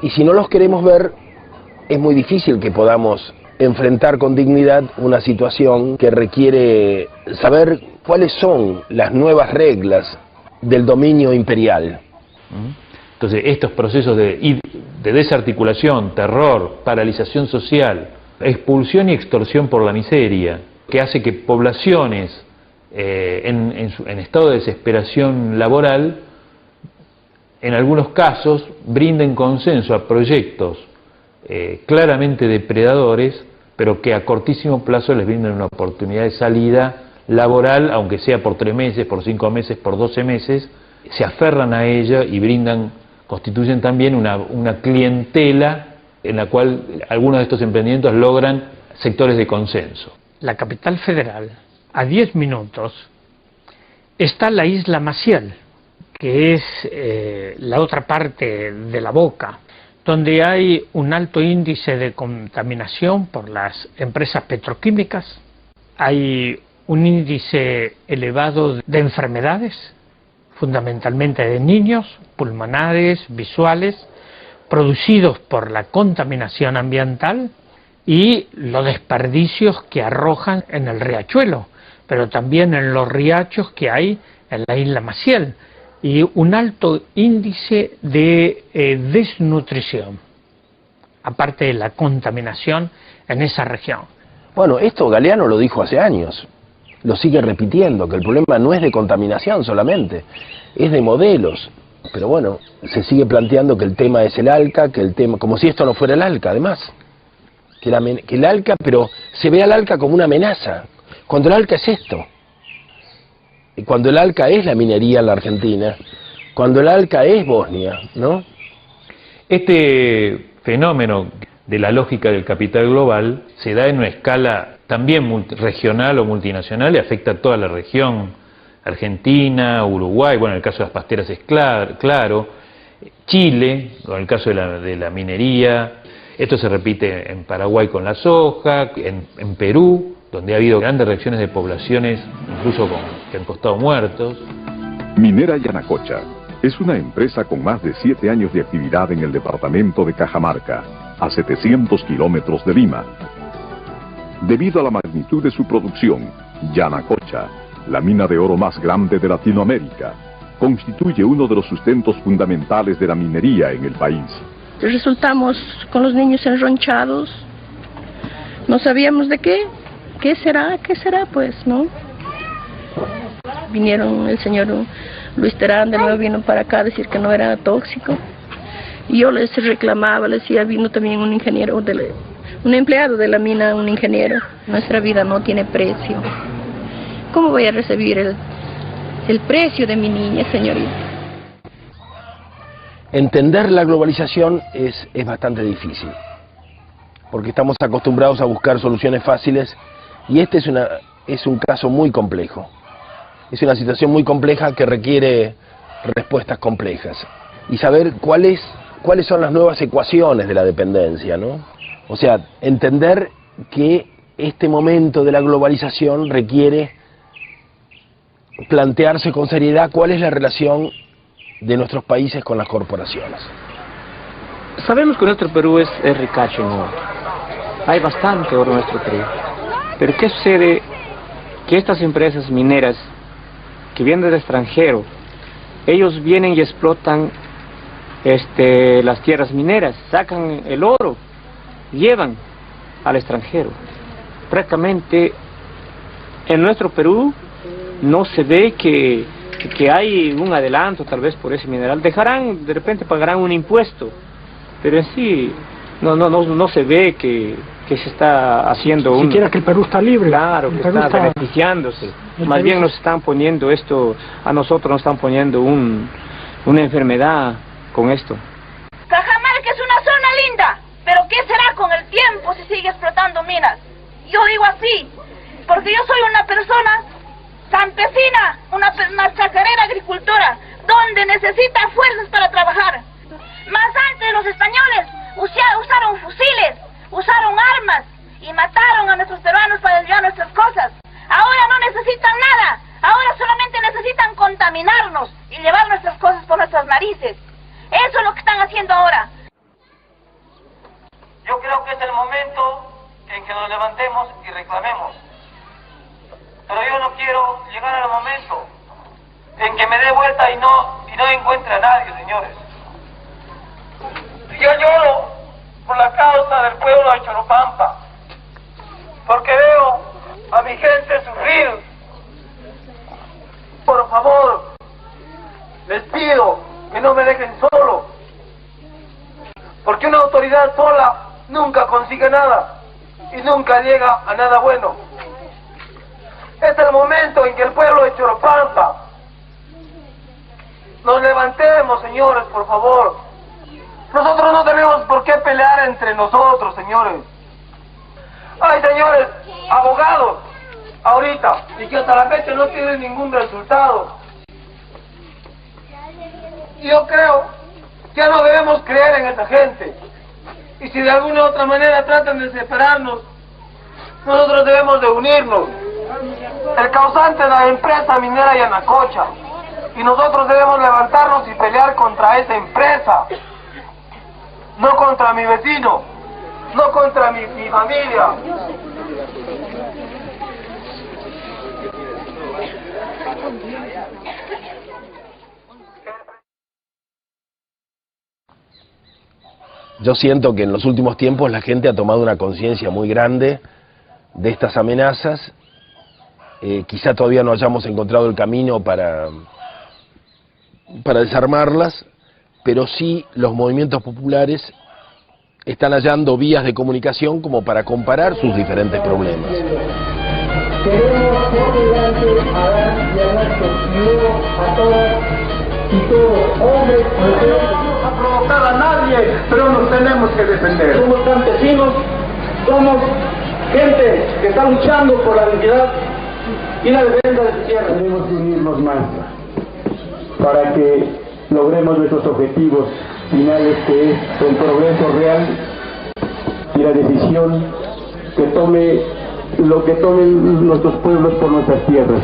Y si no los queremos ver, es muy difícil que podamos enfrentar con dignidad una situación que requiere saber cuáles son las nuevas reglas del dominio imperial. Entonces, estos procesos de desarticulación, terror, paralización social, expulsión y extorsión por la miseria, que hace que poblaciones en estado de desesperación laboral, en algunos casos, brinden consenso a proyectos claramente depredadores, pero que a cortísimo plazo les brindan una oportunidad de salida laboral, aunque sea por 3 meses, por 5 meses, por 12 meses, se aferran a ella y constituyen también una clientela en la cual algunos de estos emprendimientos logran sectores de consenso. La capital federal, a 10 minutos, está la isla Maciel, que es la otra parte de la boca, donde hay un alto índice de contaminación por las empresas petroquímicas, hay un índice elevado de enfermedades, fundamentalmente de niños, pulmonares, visuales, producidos por la contaminación ambiental y los desperdicios que arrojan en el riachuelo, pero también en los riachos que hay en la isla Maciel, y un alto índice de desnutrición, aparte de la contaminación en esa región. Bueno, esto Galeano lo dijo hace años, lo sigue repitiendo, que el problema no es de contaminación solamente, es de modelos. Pero bueno, se sigue planteando que el tema es el ALCA, como si esto no fuera el ALCA, además. Que el ALCA, pero se ve al ALCA como una amenaza, cuando el ALCA es esto. Y cuando el ALCA es la minería en la Argentina, cuando el ALCA es Bosnia, ¿no? Este fenómeno de la lógica del capital global se da en una escala también regional o multinacional y afecta a toda la región, Argentina, Uruguay, bueno, en el caso de las pasteras es claro, Chile, con el caso de la minería, esto se repite en Paraguay con la soja, en Perú, donde ha habido grandes reacciones de poblaciones, incluso que han costado muertos. Minera Yanacocha es una empresa con más de 7 años de actividad en el departamento de Cajamarca, a 700 kilómetros de Lima. Debido a la magnitud de su producción, Yanacocha, la mina de oro más grande de Latinoamérica, constituye uno de los sustentos fundamentales de la minería en el país. Resultamos con los niños enronchados, no sabíamos de qué será pues, ¿no? Vinieron el señor Luis Terán, de nuevo vino para acá a decir que no era tóxico, y yo les reclamaba, les decía, vino también un ingeniero, un empleado de la mina, un ingeniero, nuestra vida no tiene precio. ¿Cómo voy a recibir el precio de mi niña, señorita? entender la globalización es bastante difícil, porque estamos acostumbrados a buscar soluciones fáciles, y este es un caso muy complejo. Es una situación muy compleja que requiere respuestas complejas. Y saber cuáles son las nuevas ecuaciones de la dependencia, ¿no? O sea, entender que este momento de la globalización requiere plantearse con seriedad cuál es la relación de nuestros países con las corporaciones. Sabemos que nuestro Perú es ricacho en oro. Hay bastante oro en nuestro Perú. Pero ¿qué sucede? Que estas empresas mineras que vienen del extranjero, ellos vienen y explotan las tierras mineras, sacan el oro, llevan al extranjero. Prácticamente en nuestro Perú no se ve que hay un adelanto tal vez por ese mineral. Dejarán, de repente pagarán un impuesto, pero en sí no se ve que se está haciendo siquiera que el Perú está libre. Claro, que está beneficiándose. Más bien nos están poniendo esto, a nosotros nos están poniendo una enfermedad con esto. Cajamarca es una zona linda, pero ¿qué será con el tiempo si sigue explotando minas? Yo digo así, porque yo soy una persona campesina, una chacarera agricultora, donde necesita fuerzas para trabajar. Más antes los españoles usaron fusiles, usaron armas y mataron a nuestros peruanos para llevar nuestras cosas. Ahora no necesitan nada, ahora solamente necesitan contaminarnos y llevar nuestras cosas por nuestras narices. Eso es lo que están haciendo ahora. Yo creo que es el momento en que nos levantemos y reclamemos. Pero yo no quiero llegar al momento en que me dé vuelta y no encuentre a nadie, señores. Yo lloro por la causa del pueblo de Choropampa, porque veo a mi gente sufrir. Por favor, les pido que no me dejen solo, porque una autoridad sola nunca consigue nada y nunca llega a nada bueno. Es el momento en que el pueblo de Choropampa nos levantemos, señores, por favor. Nosotros no tenemos por qué pelear entre nosotros, señores. Hay, señores, abogados, ahorita, y que hasta la fecha no tienen ningún resultado. Y yo creo que ya no debemos creer en esa gente. Y si de alguna u otra manera tratan de separarnos, nosotros debemos de unirnos. El causante es la empresa minera Yanacocha, y nosotros debemos levantarnos y pelear contra esa empresa, no contra mi vecino, no contra mi familia. Yo siento que en los últimos tiempos la gente ha tomado una conciencia muy grande de estas amenazas. Quizá todavía no hayamos encontrado el camino para desarmarlas, pero sí los movimientos populares están hallando vías de comunicación como para comparar sus diferentes problemas. Queremos por delante a dar y a dar sentido a todas y todos, hombres, mujeres. No vamos a provocar a nadie, pero nos tenemos que defender. Somos campesinos, somos gente que está luchando por la dignidad y la defensa de su tierra. Tenemos que unirnos más para que logremos nuestros objetivos finales, que es el progreso real y la decisión que tome lo que tomen nuestros pueblos por nuestras tierras.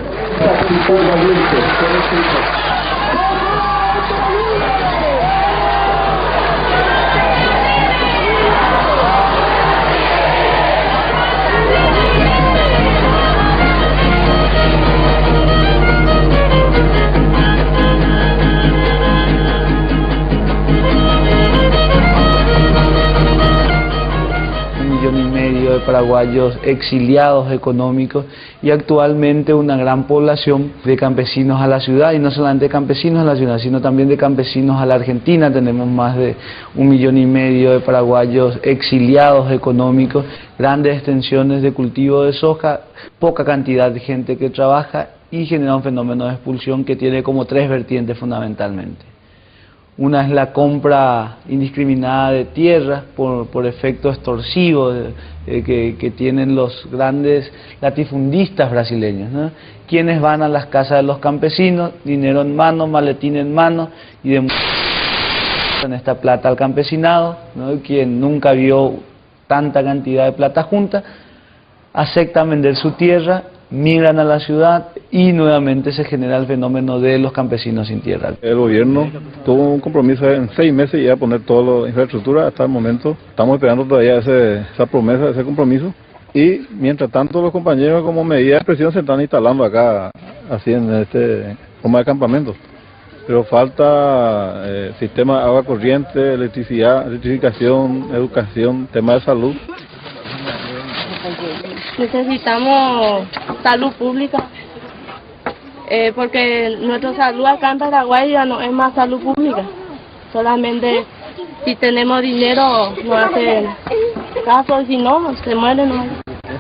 De paraguayos exiliados económicos y actualmente una gran población de campesinos a la ciudad, y no solamente de campesinos a la ciudad, sino también de campesinos a la Argentina. Tenemos más de 1,5 millones de paraguayos exiliados económicos, grandes extensiones de cultivo de soja, poca cantidad de gente que trabaja y genera un fenómeno de expulsión que tiene como 3 vertientes fundamentalmente. Una es la compra indiscriminada de tierras por efecto extorsivo que tienen los grandes latifundistas brasileños, ¿no? Quienes van a las casas de los campesinos, dinero en mano, maletín en mano, y demuestran esta plata al campesinado, ¿no? Quien nunca vio tanta cantidad de plata junta, aceptan vender su tierra, migran a la ciudad y nuevamente se genera el fenómeno de los campesinos sin tierra. El gobierno tuvo un compromiso en 6 meses y ya poner toda la infraestructura. Hasta el momento estamos esperando todavía esa promesa, ese compromiso, y mientras tanto los compañeros como medida de presión se están instalando acá, así en este forma de campamento. Pero falta sistema de agua corriente, electricidad, electrificación, educación, tema de salud. Necesitamos salud pública, porque nuestra salud acá en Paraguay ya no es más salud pública. Solamente si tenemos dinero no hacen caso, si no, se mueren.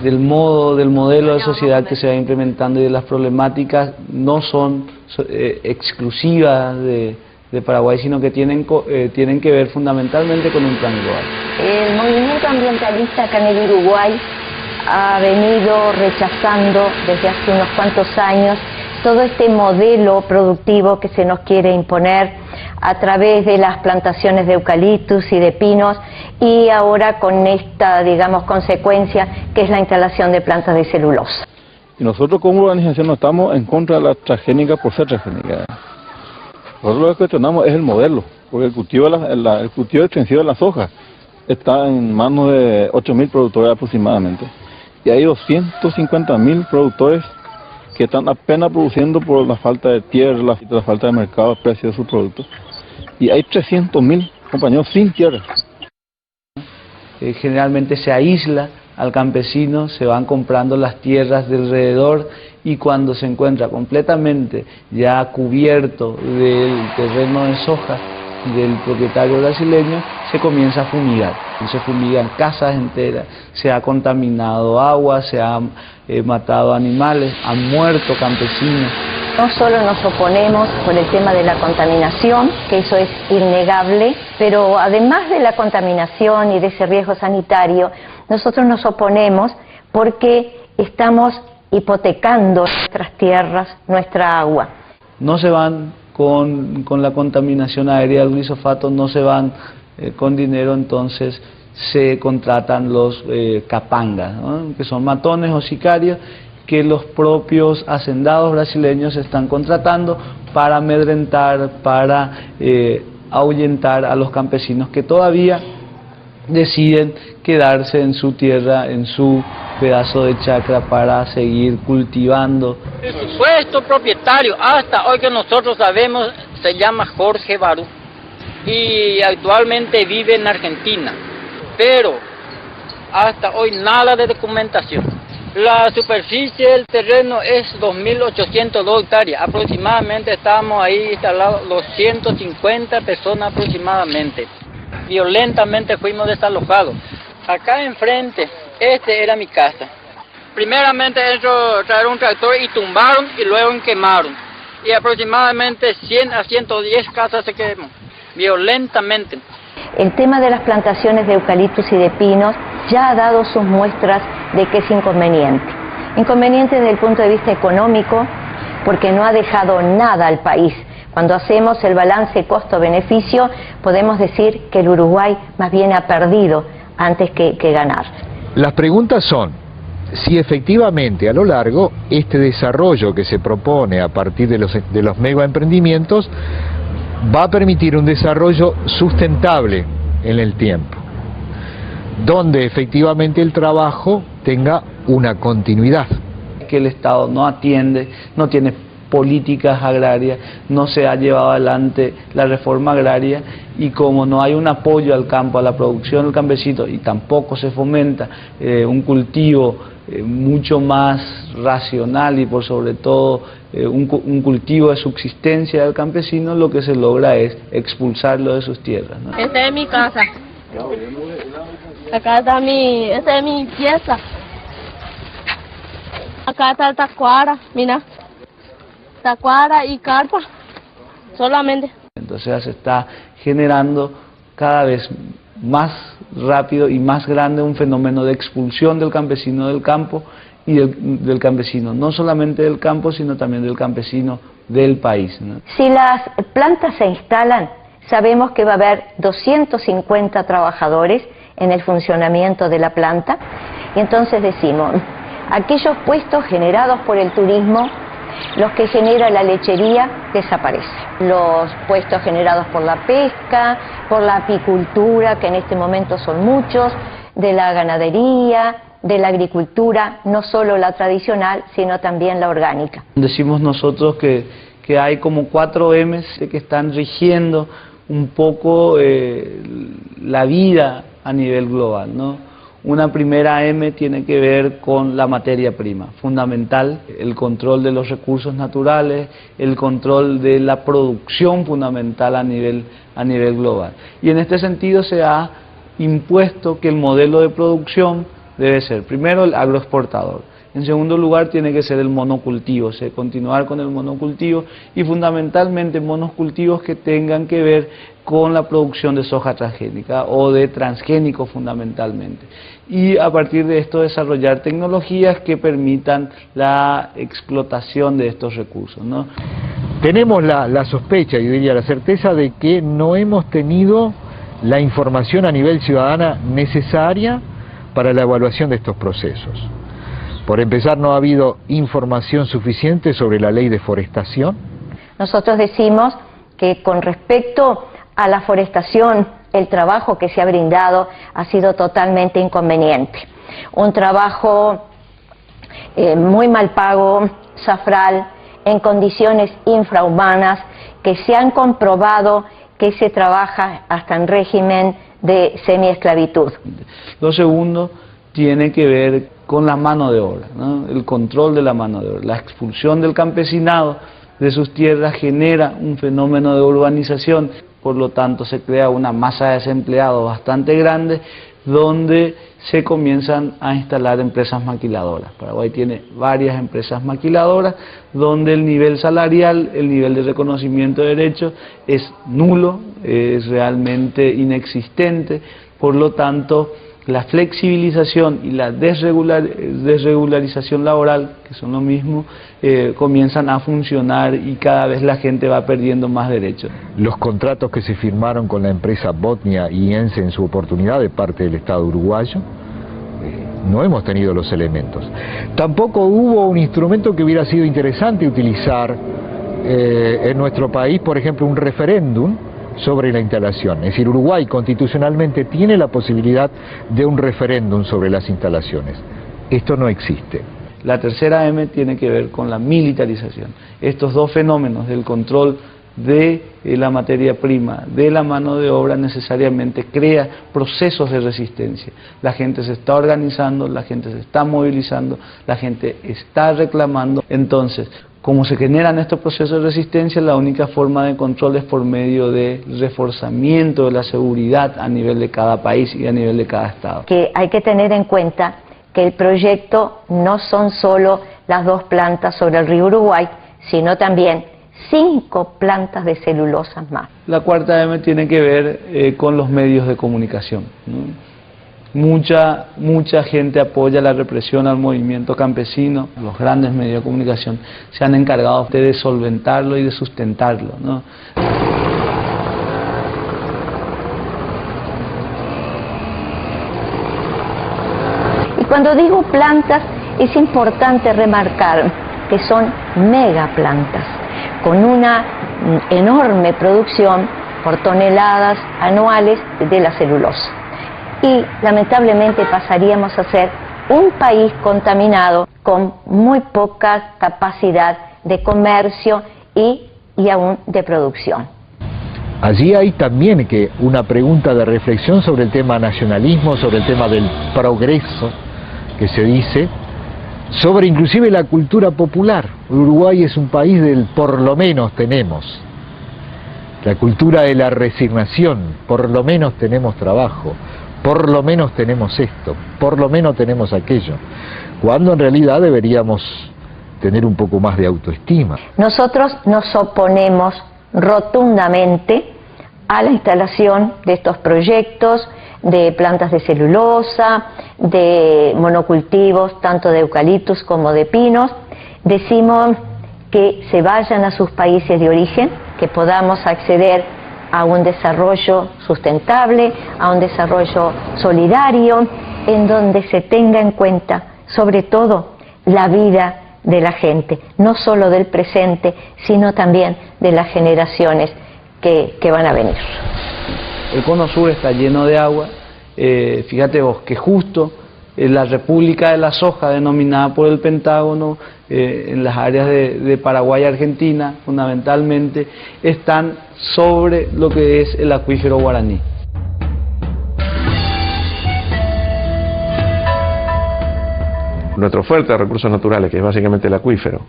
Del modelo de sociedad que se va implementando y de las problemáticas no son exclusivas de Paraguay, sino que tienen que ver fundamentalmente con un plan global. El movimiento ambientalista acá en el Uruguay ha venido rechazando desde hace unos cuantos años todo este modelo productivo que se nos quiere imponer a través de las plantaciones de eucaliptus y de pinos, y ahora con esta, digamos, consecuencia que es la instalación de plantas de celulosa. Y nosotros como organización no estamos en contra de la transgénica por ser transgénica. Nosotros lo que cuestionamos es el modelo, porque el cultivo extensivo de la soja está en manos de 8.000 productores aproximadamente. Y hay 250.000 productores que están apenas produciendo por la falta de tierra, la falta de mercado, de precio de sus productos. Y hay 300.000 compañeros sin tierra. Generalmente se aísla al campesino, se van comprando las tierras de alrededor, y cuando se encuentra completamente ya cubierto del terreno de soja del propietario brasileño, se comienza a fumigar. Se fumigan casas enteras, se ha contaminado agua, se han matado animales, han muerto campesinos. No solo nos oponemos por el tema de la contaminación, que eso es innegable, pero además de la contaminación y de ese riesgo sanitario, nosotros nos oponemos porque estamos hipotecando nuestras tierras, nuestra agua. No se van con la contaminación aérea del glifosato, no se van con dinero, entonces se contratan los capangas, ¿no? Que son matones o sicarios que los propios hacendados brasileños están contratando para amedrentar, para ahuyentar a los campesinos que todavía deciden quedarse en su tierra, en su pedazo de chacra, para seguir cultivando. El supuesto propietario, hasta hoy que nosotros sabemos, se llama Jorge Barú y actualmente vive en Argentina, pero hasta hoy nada de documentación. La superficie del terreno es 2.802 hectáreas, aproximadamente estamos ahí instalados 250 personas aproximadamente. Violentamente fuimos desalojados. Acá enfrente, este era mi casa. Primeramente ellos trajeron un tractor y tumbaron y luego quemaron. Y aproximadamente 100 a 110 casas se quemó, violentamente. El tema de las plantaciones de eucaliptus y de pinos ya ha dado sus muestras de que es inconveniente. Inconveniente desde el punto de vista económico, porque no ha dejado nada al país. Cuando hacemos el balance costo-beneficio, podemos decir que el Uruguay más bien ha perdido antes que ganar. Las preguntas son si efectivamente a lo largo este desarrollo que se propone a partir de los megaemprendimientos va a permitir un desarrollo sustentable en el tiempo, donde efectivamente el trabajo tenga una continuidad. Que el Estado no atiende, no tiene políticas agrarias, no se ha llevado adelante la reforma agraria, y como no hay un apoyo al campo, a la producción del campesino, y tampoco se fomenta un cultivo mucho más racional y por sobre todo un cultivo de subsistencia del campesino, lo que se logra es expulsarlo de sus tierras, ¿no? Esta es mi casa. Acá está esta es mi pieza. Acá está el tacuara, mira. Tacuara y carpa, solamente. Entonces ya se está generando cada vez más rápido y más grande un fenómeno de expulsión del campesino del campo y del campesino, no solamente del campo, sino también del campesino del país, ¿no? Si las plantas se instalan, sabemos que va a haber 250 trabajadores en el funcionamiento de la planta, y entonces decimos, aquellos puestos generados por el turismo, los que genera la lechería, desaparecen. Los puestos generados por la pesca, por la apicultura, que en este momento son muchos, de la ganadería, de la agricultura, no solo la tradicional, sino también la orgánica. Decimos nosotros que hay como 4 M's que están rigiendo un poco la vida a nivel global, ¿no? Una primera M tiene que ver con la materia prima, fundamental, el control de los recursos naturales, el control de la producción fundamental a nivel global. Y en este sentido se ha impuesto que el modelo de producción debe ser, primero, el agroexportador. En segundo lugar, tiene que ser el monocultivo, continuar con el monocultivo y fundamentalmente monocultivos que tengan que ver con la producción de soja transgénica o de transgénicos fundamentalmente. Y a partir de esto desarrollar tecnologías que permitan la explotación de estos recursos, ¿no? Tenemos la sospecha, yo diría la certeza, de que no hemos tenido la información a nivel ciudadana necesaria para la evaluación de estos procesos. Por empezar, no ha habido información suficiente sobre la ley de forestación. Nosotros decimos que con respecto a la forestación, el trabajo que se ha brindado ha sido totalmente inconveniente. Un trabajo muy mal pago, zafral, en condiciones infrahumanas, que se han comprobado que se trabaja hasta en régimen de semiesclavitud. Lo segundo tiene que ver con la mano de obra, ¿no? El control de la mano de obra. La expulsión del campesinado de sus tierras genera un fenómeno de urbanización, por lo tanto se crea una masa de desempleados bastante grande, donde se comienzan a instalar empresas maquiladoras. Paraguay tiene varias empresas maquiladoras, donde el nivel salarial, el nivel de reconocimiento de derechos es nulo, es realmente inexistente, por lo tanto la flexibilización y la desregularización laboral, que son lo mismo, comienzan a funcionar y cada vez la gente va perdiendo más derechos. Los contratos que se firmaron con la empresa Botnia y ENSE en su oportunidad de parte del Estado uruguayo, no hemos tenido los elementos. Tampoco hubo un instrumento que hubiera sido interesante utilizar en nuestro país, por ejemplo, un referéndum sobre la instalación. Es decir, Uruguay constitucionalmente tiene la posibilidad de un referéndum sobre las instalaciones. Esto no existe. La tercera M tiene que ver con la militarización. Estos dos fenómenos del control de la materia prima, de la mano de obra, necesariamente crea procesos de resistencia. La gente se está organizando, la gente se está movilizando, la gente está reclamando. Entonces, como se generan estos procesos de resistencia, la única forma de control es por medio de reforzamiento de la seguridad a nivel de cada país y a nivel de cada estado. Que hay que tener en cuenta que el proyecto no son solo las 2 plantas sobre el río Uruguay, sino también 5 plantas de celulosas más. La cuarta M tiene que ver con los medios de comunicación, ¿no? Mucha gente apoya la represión al movimiento campesino. Los grandes medios de comunicación se han encargado de solventarlo y de sustentarlo, ¿no? Y cuando digo plantas, es importante remarcar que son megaplantas, con una enorme producción por toneladas anuales de la celulosa. Y lamentablemente pasaríamos a ser un país contaminado con muy poca capacidad de comercio y aún de producción. Allí hay también una pregunta de reflexión sobre el tema nacionalismo, sobre el tema del progreso que se dice, sobre inclusive la cultura popular. Uruguay es un país del por lo menos tenemos. La cultura de la resignación, por lo menos tenemos trabajo, por lo menos tenemos esto, por lo menos tenemos aquello, cuando en realidad deberíamos tener un poco más de autoestima. Nosotros nos oponemos rotundamente a la instalación de estos proyectos de plantas de celulosa, de monocultivos, tanto de eucaliptus como de pinos. Decimos que se vayan a sus países de origen, que podamos acceder a un desarrollo sustentable, a un desarrollo solidario, en donde se tenga en cuenta, sobre todo, la vida de la gente, no solo del presente, sino también de las generaciones que van a venir. El cono sur está lleno de agua. Fíjate vos que justo en la República de la Soja, denominada por el Pentágono, en las áreas de Paraguay y Argentina, fundamentalmente, están sobre lo que es el acuífero guaraní. Nuestra oferta de recursos naturales, que es básicamente el acuífero,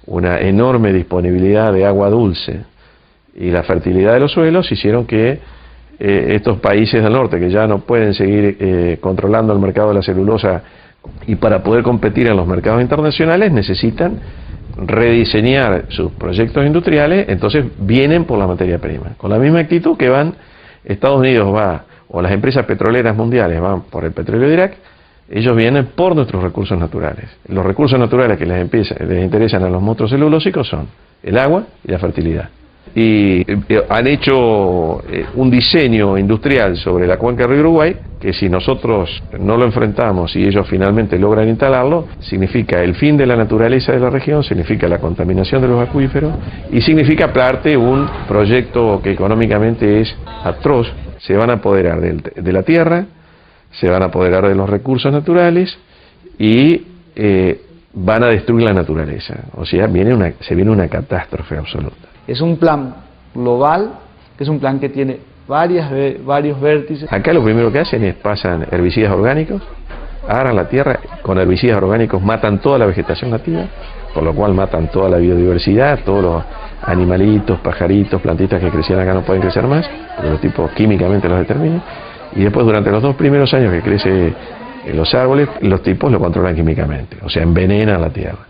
una enorme disponibilidad de agua dulce y la fertilidad de los suelos, hicieron que estos países del norte, que ya no pueden seguir controlando el mercado de la celulosa, y para poder competir en los mercados internacionales necesitan rediseñar sus proyectos industriales, entonces vienen por la materia prima. Con la misma actitud que van, Estados Unidos va, o las empresas petroleras mundiales van por el petróleo de Irak, ellos vienen por nuestros recursos naturales. Los recursos naturales que les interesan a los monstruos celulósicos son el agua y la fertilidad. Y han hecho un diseño industrial sobre la cuenca del Río Uruguay, que si nosotros no lo enfrentamos y ellos finalmente logran instalarlo, significa el fin de la naturaleza de la región, significa la contaminación de los acuíferos y significa aparte un proyecto que económicamente es atroz. Se van a apoderar de la tierra, se van a apoderar de los recursos naturales y van a destruir la naturaleza. O sea, se viene una catástrofe absoluta. Es un plan global, que es un plan que tiene varios vértices. Acá lo primero que hacen es pasan herbicidas orgánicos, agarran la tierra, con herbicidas orgánicos matan toda la vegetación nativa, por lo cual matan toda la biodiversidad, todos los animalitos, pajaritos, plantitas que crecían acá no pueden crecer más, porque los tipos químicamente los determinan. Y después durante los 2 primeros años que crece los árboles, los tipos lo controlan químicamente, o sea, envenenan la tierra.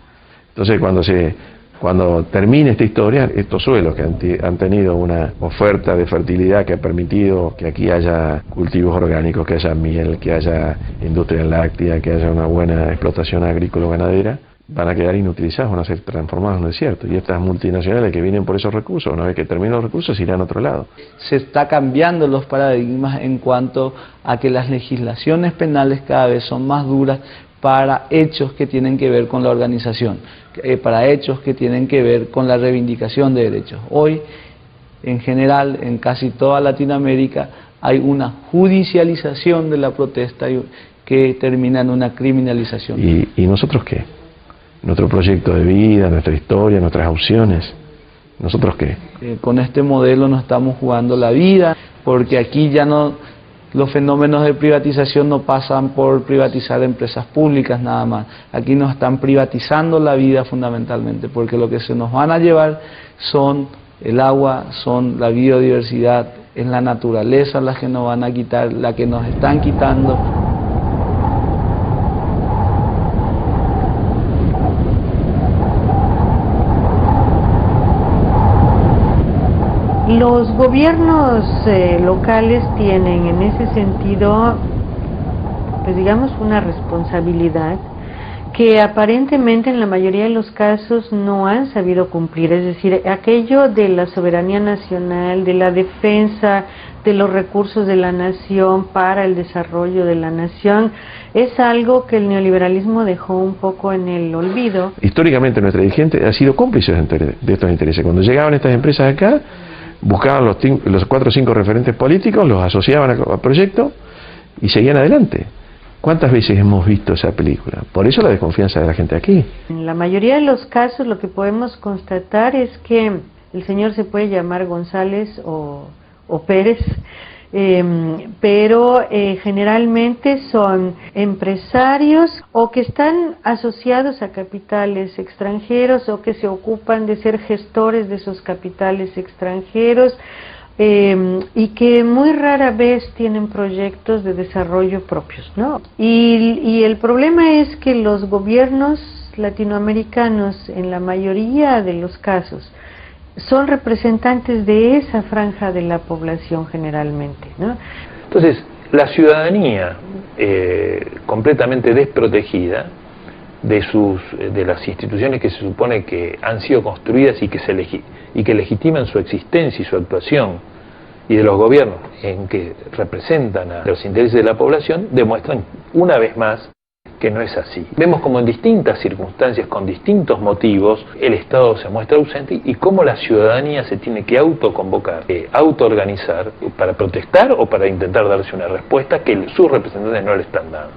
Entonces cuando termine esta historia, estos suelos que han tenido una oferta de fertilidad que ha permitido que aquí haya cultivos orgánicos, que haya miel, que haya industria láctea, que haya una buena explotación agrícola-ganadera, van a quedar inutilizados, van a ser transformados en desierto. Y estas multinacionales que vienen por esos recursos, una vez que terminen los recursos, irán a otro lado. Se está cambiando los paradigmas en cuanto a que las legislaciones penales cada vez son más duras para hechos que tienen que ver con la organización, para hechos que tienen que ver con la reivindicación de derechos. Hoy, en general, en casi toda Latinoamérica, hay una judicialización de la protesta que termina en una criminalización. ¿Y nosotros qué? Nuestro proyecto de vida, nuestra historia, nuestras opciones. ¿Nosotros qué? Con este modelo no estamos jugando la vida, porque aquí ya no... Los fenómenos de privatización no pasan por privatizar empresas públicas nada más. Aquí nos están privatizando la vida fundamentalmente, porque lo que se nos van a llevar son el agua, son la biodiversidad, es la naturaleza la que nos van a quitar, la que nos están quitando. Los gobiernos locales tienen en ese sentido, pues digamos, una responsabilidad que aparentemente en la mayoría de los casos no han sabido cumplir, es decir, aquello de la soberanía nacional, de la defensa de los recursos de la nación para el desarrollo de la nación, es algo que el neoliberalismo dejó un poco en el olvido. Históricamente nuestra dirigente ha sido cómplice de estos intereses. Cuando llegaban estas empresas acá, buscaban los 4 o 5 referentes políticos, los asociaban al proyecto y seguían adelante. ¿Cuántas veces hemos visto esa película? Por eso la desconfianza de la gente aquí. En la mayoría de los casos lo que podemos constatar es que el señor se puede llamar González o Pérez, pero generalmente son empresarios o que están asociados a capitales extranjeros o que se ocupan de ser gestores de esos capitales extranjeros y que muy rara vez tienen proyectos de desarrollo propios, ¿no? Y el problema es que los gobiernos latinoamericanos, en la mayoría de los casos, son representantes de esa franja de la población generalmente, ¿no? Entonces, la ciudadanía completamente desprotegida de las instituciones que se supone que han sido construidas y que legitiman su existencia y su actuación, y de los gobiernos en que representan a los intereses de la población, demuestran una vez más que no es así. Vemos como en distintas circunstancias, con distintos motivos, el Estado se muestra ausente y cómo la ciudadanía se tiene que autoconvocar, autoorganizar para protestar o para intentar darse una respuesta que sus representantes no le están dando.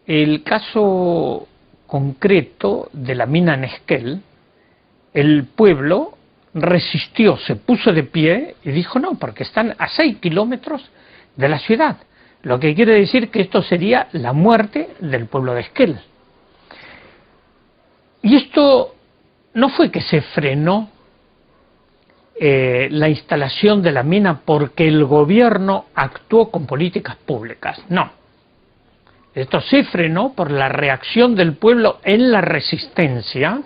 El caso concreto de la mina en Esquel, el pueblo resistió, se puso de pie y dijo no, porque están a 6 kilómetros de la ciudad. Lo que quiere decir que esto sería la muerte del pueblo de Esquel. Y esto no fue que se frenó la instalación de la mina porque el gobierno actuó con políticas públicas, no. Esto se frenó por la reacción del pueblo en la resistencia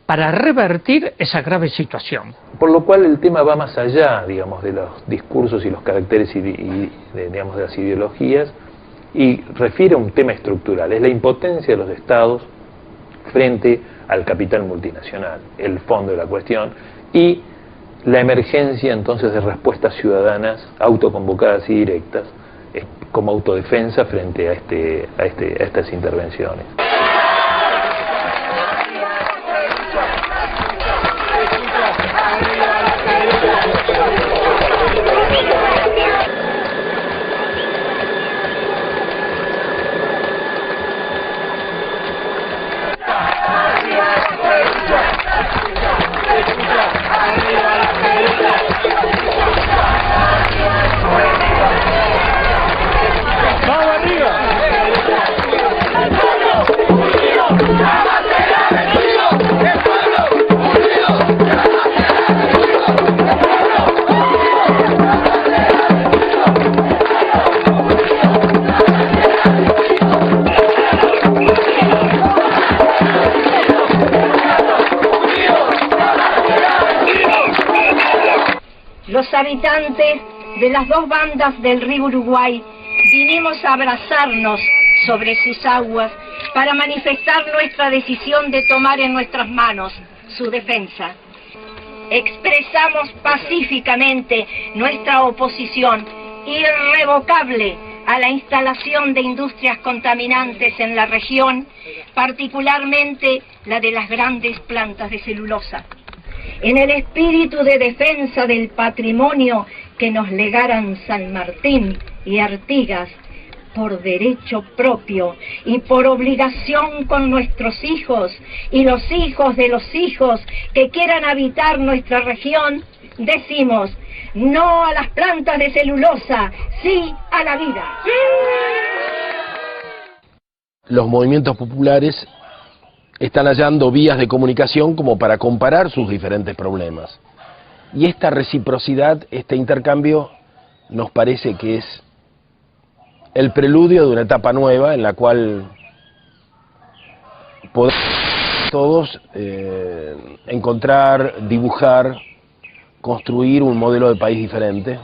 para revertir esa grave situación. Por lo cual el tema va más allá, digamos, de los discursos y los caracteres digamos, de las ideologías, y refiere a un tema estructural, es la impotencia de los estados frente al capital multinacional, el fondo de la cuestión, y la emergencia entonces de respuestas ciudadanas autoconvocadas y directas como autodefensa frente a estas intervenciones. Los habitantes de las dos bandas del río Uruguay vinimos a abrazarnos sobre sus aguas para manifestar nuestra decisión de tomar en nuestras manos su defensa. Expresamos pacíficamente nuestra oposición irrevocable a la instalación de industrias contaminantes en la región, particularmente la de las grandes plantas de celulosa. En el espíritu de defensa del patrimonio que nos legaran San Martín y Artigas, por derecho propio y por obligación con nuestros hijos y los hijos de los hijos que quieran habitar nuestra región, decimos no a las plantas de celulosa, sí a la vida. Los movimientos populares están hallando vías de comunicación como para comparar sus diferentes problemas. Y esta reciprocidad, este intercambio, nos parece que es el preludio de una etapa nueva en la cual podemos todos encontrar, dibujar, construir un modelo de país diferente,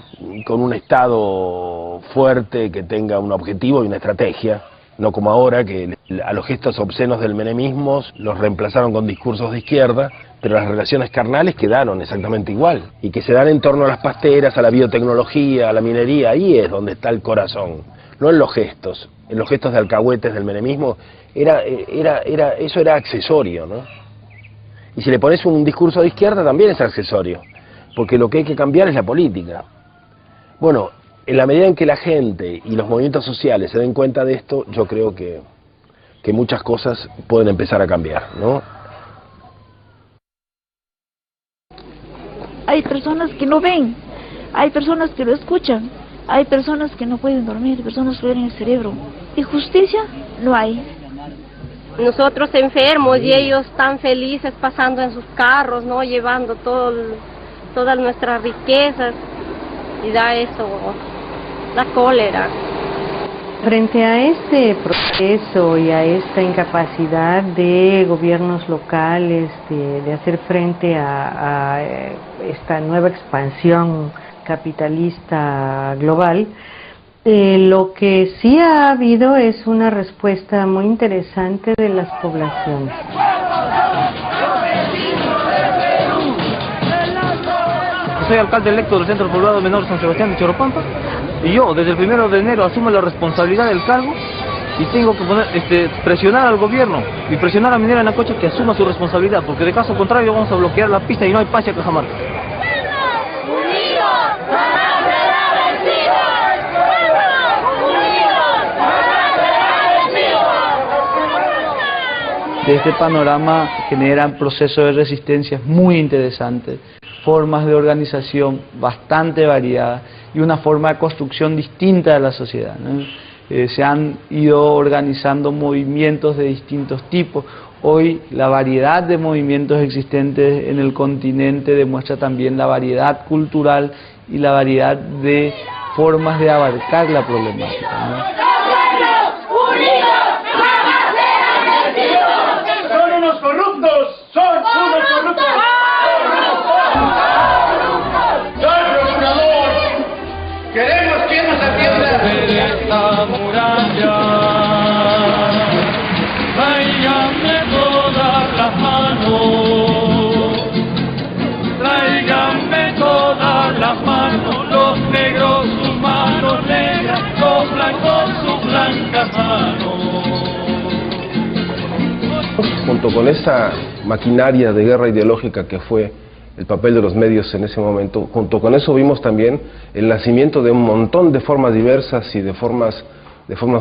con un Estado fuerte que tenga un objetivo y una estrategia, no como ahora que a los gestos obscenos del menemismo los reemplazaron con discursos de izquierda, pero las relaciones carnales quedaron exactamente igual, y que se dan en torno a las pasteras, a la biotecnología, a la minería. Ahí es donde está el corazón, no en los gestos de alcahuetes del menemismo. Eso era accesorio, ¿no? Y si le pones un discurso de izquierda también es accesorio, porque lo que hay que cambiar es la política. Bueno, en la medida en que la gente y los movimientos sociales se den cuenta de esto, yo creo que muchas cosas pueden empezar a cambiar, ¿no? Hay personas que no ven, hay personas que lo escuchan, hay personas que no pueden dormir, personas que pierden el cerebro. ¿Y justicia? No hay. Nosotros enfermos y ellos tan felices pasando en sus carros, ¿no? Llevando todas nuestras riquezas, y da eso, la cólera. Frente a este proceso y a esta incapacidad de gobiernos locales de hacer frente a esta nueva expansión capitalista global, lo que sí ha habido es una respuesta muy interesante de las poblaciones. Soy alcalde electo del Centro Poblado Menor San Sebastián de Choropampa y yo desde el 1 de enero asumo la responsabilidad del cargo y tengo que presionar al gobierno y presionar a Minera Yanacocha que asuma su responsabilidad, porque de caso contrario vamos a bloquear la pista y no hay paz en Cajamarca. De este panorama generan procesos de resistencia muy interesantes, formas de organización bastante variadas y una forma de construcción distinta de la sociedad, ¿no? Se han ido organizando movimientos de distintos tipos. Hoy la variedad de movimientos existentes en el continente demuestra también la variedad cultural y la variedad de formas de abarcar la problemática, ¿no? Corruptos, son unos corruptos. Soy procurador. Queremos que nos atienda. De esta muralla, tráiganme todas las manos, tráiganme todas las manos, los negros sus manos negras, los blancos sus blancas manos. Junto con esa maquinaria de guerra ideológica que fue el papel de los medios en ese momento, junto con eso vimos también el nacimiento de un montón de formas diversas y de formas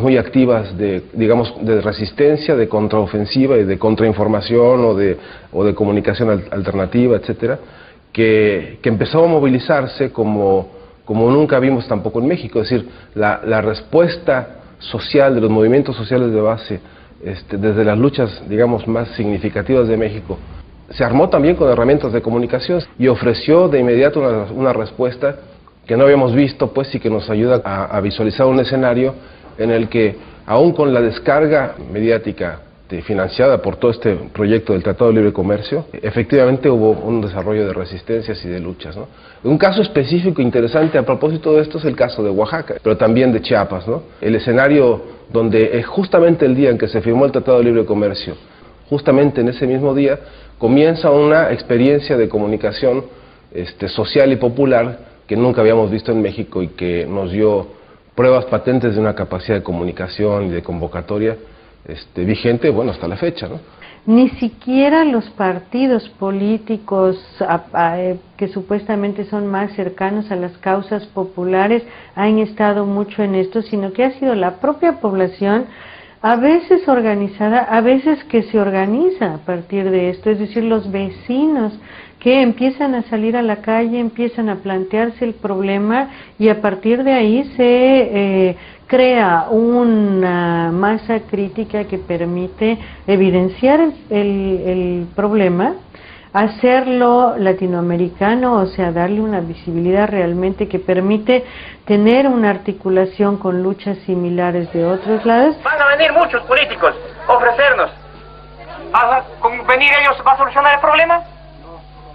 muy activas de resistencia, de contraofensiva y de contrainformación o de comunicación alternativa, etcétera, que empezó a movilizarse como nunca vimos tampoco en México. Es decir, la respuesta social de los movimientos sociales de base desde las luchas, digamos, más significativas de México, se armó también con herramientas de comunicación y ofreció de inmediato una respuesta que no habíamos visto, pues, y que nos ayuda a visualizar un escenario en el que, aún con la descarga mediática financiada por todo este proyecto del Tratado de Libre Comercio, efectivamente hubo un desarrollo de resistencias y de luchas, ¿no? Un caso específico interesante a propósito de esto es el caso de Oaxaca, pero también de Chiapas, ¿no? El escenario donde justamente el día en que se firmó el Tratado de Libre Comercio, justamente en ese mismo día, comienza una experiencia de comunicación social y popular que nunca habíamos visto en México y que nos dio pruebas patentes de una capacidad de comunicación y de convocatoria vigente, bueno, hasta la fecha, ¿no? Ni siquiera los partidos políticos que supuestamente son más cercanos a las causas populares han estado mucho en esto, sino que ha sido la propia población, a veces organizada, a veces que se organiza a partir de esto, es decir, los vecinos que empiezan a salir a la calle, empiezan a plantearse el problema y a partir de ahí se crea una masa crítica que permite evidenciar el problema, hacerlo latinoamericano, o sea, darle una visibilidad realmente que permite tener una articulación con luchas similares de otros lados. Van a venir muchos políticos a ofrecernos. ¿Con venir ellos va a solucionar el problema?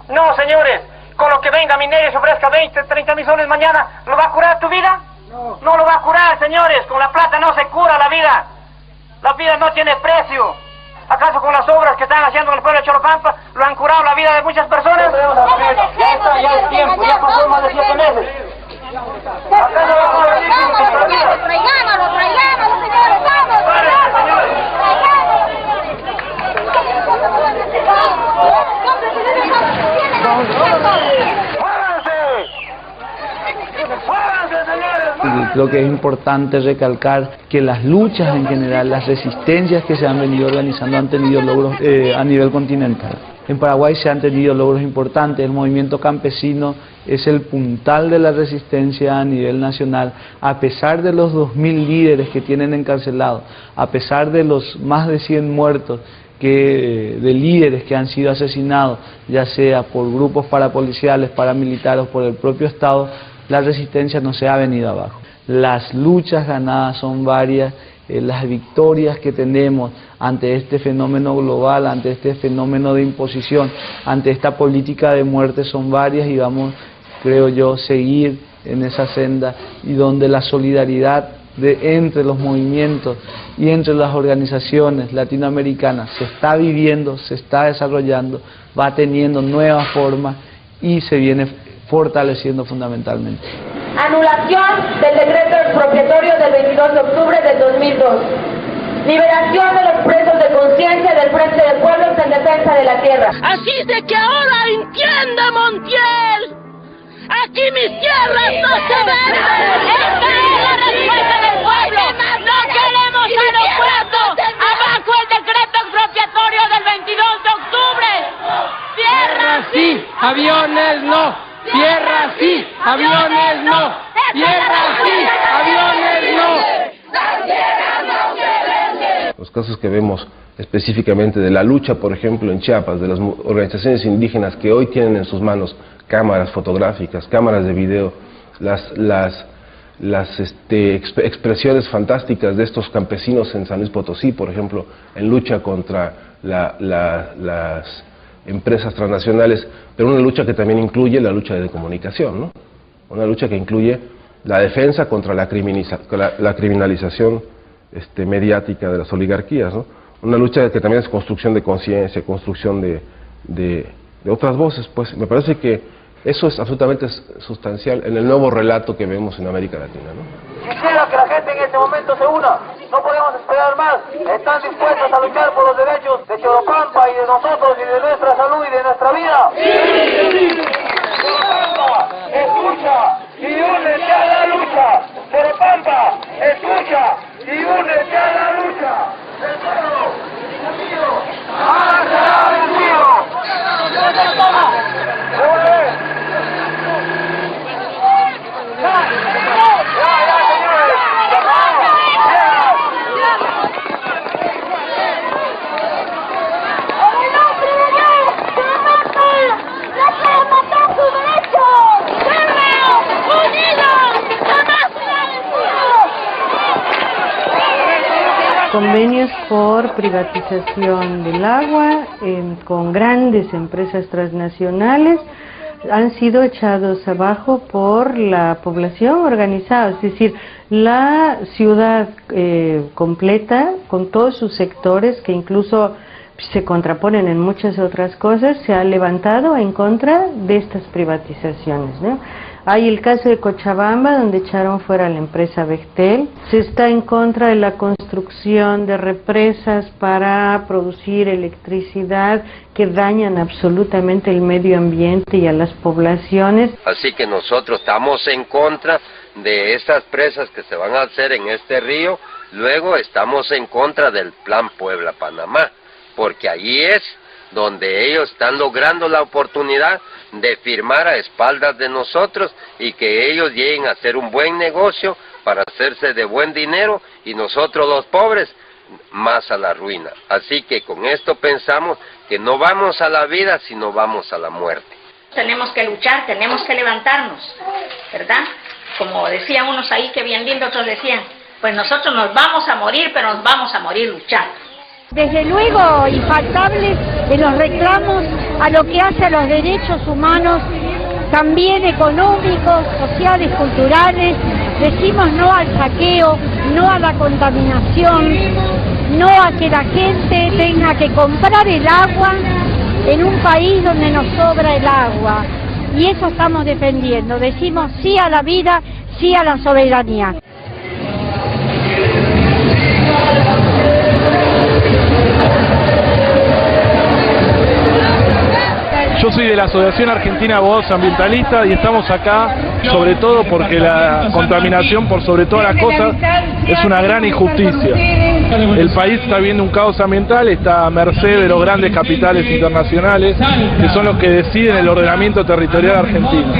No, señores, con lo que venga Minera y se ofrezca 20, 30 mil soles mañana, ¿lo va a curar tu vida? No lo va a curar, señores, con la plata no se cura la vida. La vida no tiene precio. ¿Acaso con las obras que están haciendo en el pueblo de Choropampa lo han curado la vida de muchas personas? Ya está, ya es tiempo, ya pasó más de 7 meses. Traigámoslo, señores, vamos. Creo que es importante recalcar que las luchas en general, las resistencias que se han venido organizando han tenido logros a nivel continental. En Paraguay se han tenido logros importantes, el movimiento campesino es el puntal de la resistencia a nivel nacional, a pesar de los 2.000 líderes que tienen encarcelados, a pesar de los más de 100 muertos, de líderes que han sido asesinados, ya sea por grupos parapoliciales, paramilitares o por el propio Estado, la resistencia no se ha venido abajo. las luchas ganadas son varias, las victorias que tenemos ante este fenómeno global, ante este fenómeno de imposición, ante esta política de muerte son varias y vamos, creo yo, seguir en esa senda y donde la solidaridad entre los movimientos y entre las organizaciones latinoamericanas se está viviendo, se está desarrollando, va teniendo nuevas formas y se viene fortaleciendo fundamentalmente. Anulación del decreto expropiatorio del 22 de octubre del 2002. Liberación de los presos de conciencia del Frente de Pueblos en Defensa de la Tierra. Así de que ahora entienda, Montiel. Aquí mis tierras no se venden. Esta es la respuesta del pueblo. No queremos aeropuertos. Abajo el decreto expropiatorio del 22 de octubre. Tierra sí, aviones no. Tierra sí, aviones no. Tierra sí, aviones no. Los casos que vemos específicamente de la lucha, por ejemplo, en Chiapas, de las organizaciones indígenas que hoy tienen en sus manos cámaras fotográficas, cámaras de video, las expresiones fantásticas de estos campesinos en San Luis Potosí, por ejemplo, en lucha contra las empresas transnacionales, pero una lucha que también incluye la lucha de comunicación, ¿no? Una lucha que incluye la defensa contra la criminalización mediática de las oligarquías, ¿no? Una lucha que también es construcción de conciencia, construcción de otras voces, pues me parece que eso es absolutamente sustancial en el nuevo relato que vemos en América Latina, ¿no? Quisiera que la gente en este momento se una. No podemos esperar más. Están dispuestos a luchar por los derechos de Choropampa y de nosotros y de nuestra salud y de nuestra vida. ¡Sí! Choropampa, escucha y únete a la lucha. Choropampa, escucha y únete a la lucha. El pueblo unido será vencido. Convenios por privatización del agua con grandes empresas transnacionales han sido echados abajo por la población organizada, es decir, la ciudad completa con todos sus sectores que incluso se contraponen en muchas otras cosas, se ha levantado en contra de estas privatizaciones, ¿no? Hay el caso de Cochabamba, donde echaron fuera a la empresa Bechtel. Se está en contra de la construcción de represas para producir electricidad que dañan absolutamente el medio ambiente y a las poblaciones. Así que nosotros estamos en contra de estas presas que se van a hacer en este río. Luego estamos en contra del Plan Puebla-Panamá, porque allí es donde ellos están logrando la oportunidad de firmar a espaldas de nosotros y que ellos lleguen a hacer un buen negocio para hacerse de buen dinero y nosotros los pobres más a la ruina. Así que con esto pensamos que no vamos a la vida, sino vamos a la muerte. Tenemos que luchar, tenemos que levantarnos, ¿verdad? Como decían unos ahí que bien lindo, otros decían, pues nosotros nos vamos a morir, pero nos vamos a morir luchando. Desde luego, infaltables de los reclamos a lo que hace a los derechos humanos, también económicos, sociales, culturales. Decimos no al saqueo, no a la contaminación, no a que la gente tenga que comprar el agua en un país donde nos sobra el agua. Y eso estamos defendiendo. Decimos sí a la vida, sí a la soberanía. Yo soy de la Asociación Argentina de Abogados Ambientalistas y estamos acá sobre todo porque la contaminación, por sobre todas las cosas, es una gran injusticia. El país está viviendo un caos ambiental, está a merced de los grandes capitales internacionales, que son los que deciden el ordenamiento territorial argentino.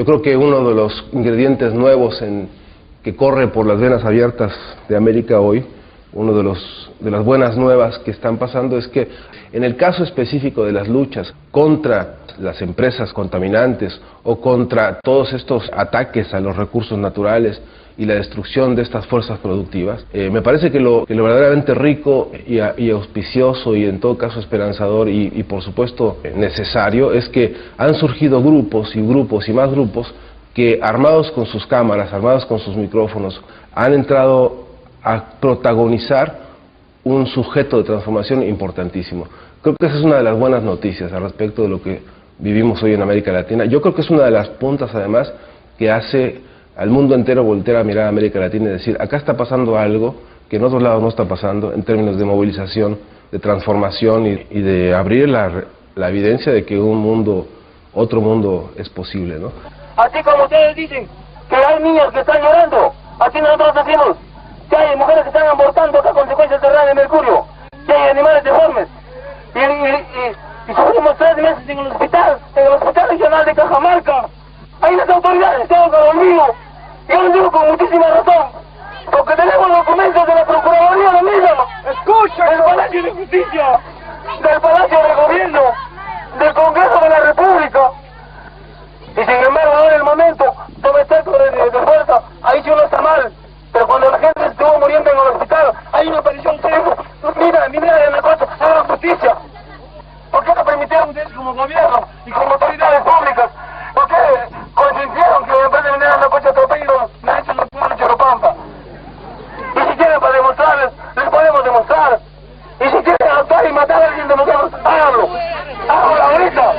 creo que uno de los ingredientes nuevos que corre por las venas abiertas de América hoy, uno de las buenas nuevas que están pasando es que en el caso específico de las luchas contra las empresas contaminantes o contra todos estos ataques a los recursos naturales y la destrucción de estas fuerzas productivas, me parece que lo verdaderamente rico y auspicioso y en todo caso esperanzador y por supuesto necesario es que han surgido grupos y más grupos que armados con sus cámaras, armados con sus micrófonos, han entrado a protagonizar un sujeto de transformación importantísimo. Creo que esa es una de las buenas noticias al respecto de lo que vivimos hoy en América Latina. Yo creo que es una de las puntas además que hace al mundo entero voltear a mirar a América Latina y decir, acá está pasando algo que en otros lados no está pasando en términos de movilización, de transformación y de abrir la evidencia de que otro mundo es posible, ¿no? Así como ustedes dicen que hay niños que están llorando, así nosotros decimos que hay mujeres que están abortando a consecuencias de radio de mercurio, que hay animales deformes, y sufrimos 3 meses en el hospital regional de Cajamarca. Ahí las autoridades están con el olvido. Yo lo digo con muchísima razón, porque tenemos documentos de la Procuraduría de Lima, escucha, del Palacio de Justicia, del Palacio de Gobierno, del Congreso de la República, y sin embargo ahora en el momento toma este acto de fuerza, ahí sí uno está mal, pero cuando la gente estuvo muriendo en el hospital, hay una aparición mira de la cosa, hagan justicia. ¿Por qué no permitieron ustedes como gobierno y como autoridades públicas? ¿Por qué consintieron que en vez de venir a la cocha atropello me han hecho los pueblos de Choropampa? Y si quieren para demostrarles, les podemos demostrar. Y si quieren actuar y matar a alguien de nosotros, háganlo. Háganlo ahorita.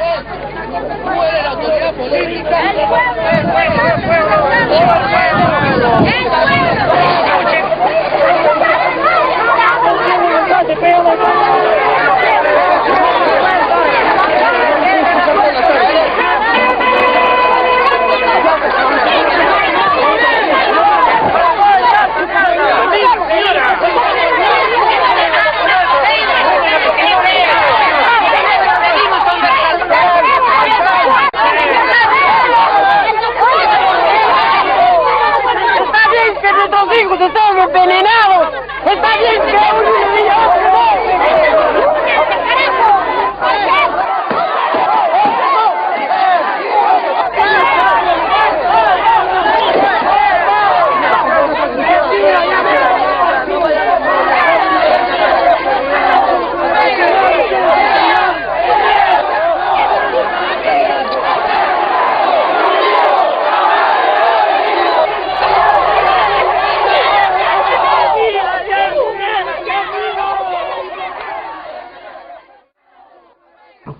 Hijos están envenenados. Está bien que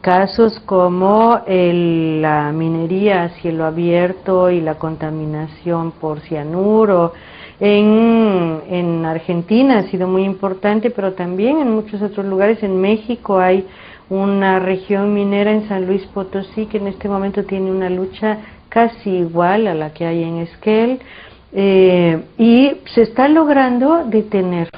Casos como la minería a cielo abierto y la contaminación por cianuro en Argentina ha sido muy importante, pero también en muchos otros lugares. En México hay una región minera en San Luis Potosí que en este momento tiene una lucha casi igual a la que hay en Esquel, y se está logrando detener.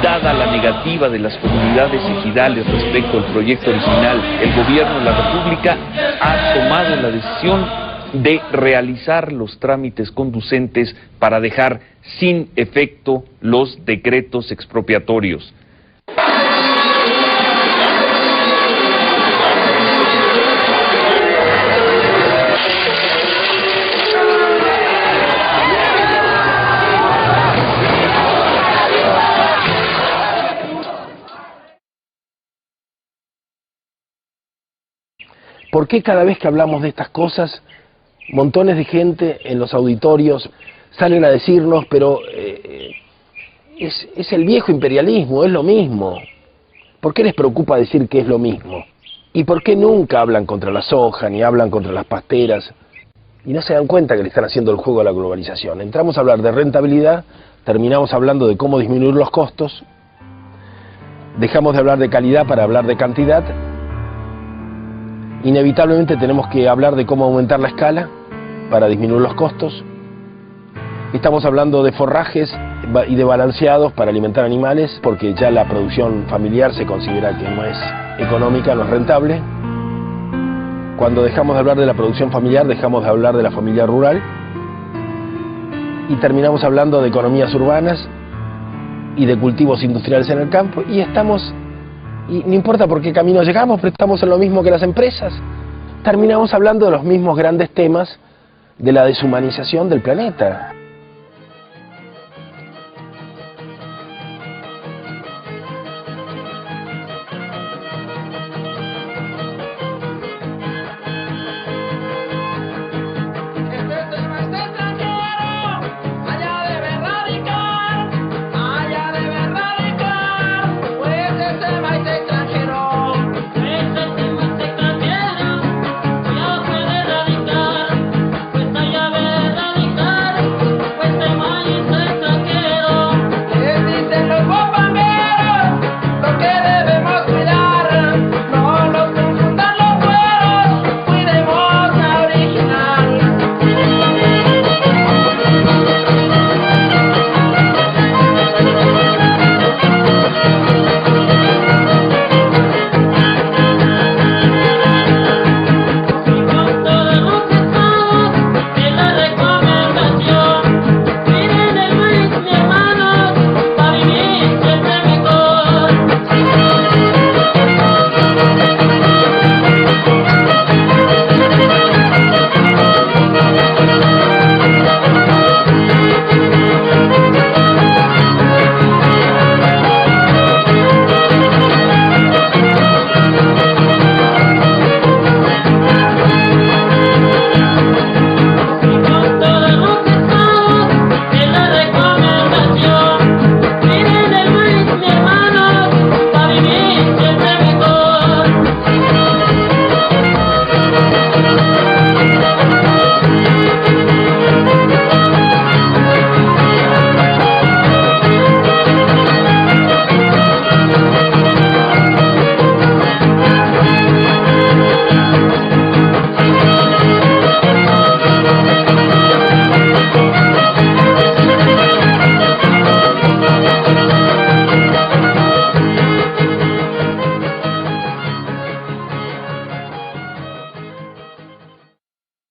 Dada la negativa de las comunidades ejidales respecto al proyecto original, el gobierno de la República ha tomado la decisión de realizar los trámites conducentes para dejar sin efecto los decretos expropiatorios. ¿Por qué cada vez que hablamos de estas cosas, montones de gente en los auditorios salen a decirnos, pero es el viejo imperialismo, es lo mismo? ¿Por qué les preocupa decir que es lo mismo? ¿Y por qué nunca hablan contra la soja, ni hablan contra las pasteras? Y no se dan cuenta que le están haciendo el juego a la globalización. Entramos a hablar de rentabilidad, terminamos hablando de cómo disminuir los costos, dejamos de hablar de calidad para hablar de cantidad. Inevitablemente tenemos que hablar de cómo aumentar la escala para disminuir los costos. Estamos hablando de forrajes y de balanceados para alimentar animales, porque ya la producción familiar se considera que no es económica, no es rentable. Cuando dejamos de hablar de la producción familiar, dejamos de hablar de la familia rural y terminamos hablando de economías urbanas y de cultivos industriales en el campo, y no importa por qué camino llegamos, pero estamos en lo mismo que las empresas. Terminamos hablando de los mismos grandes temas de la deshumanización del planeta.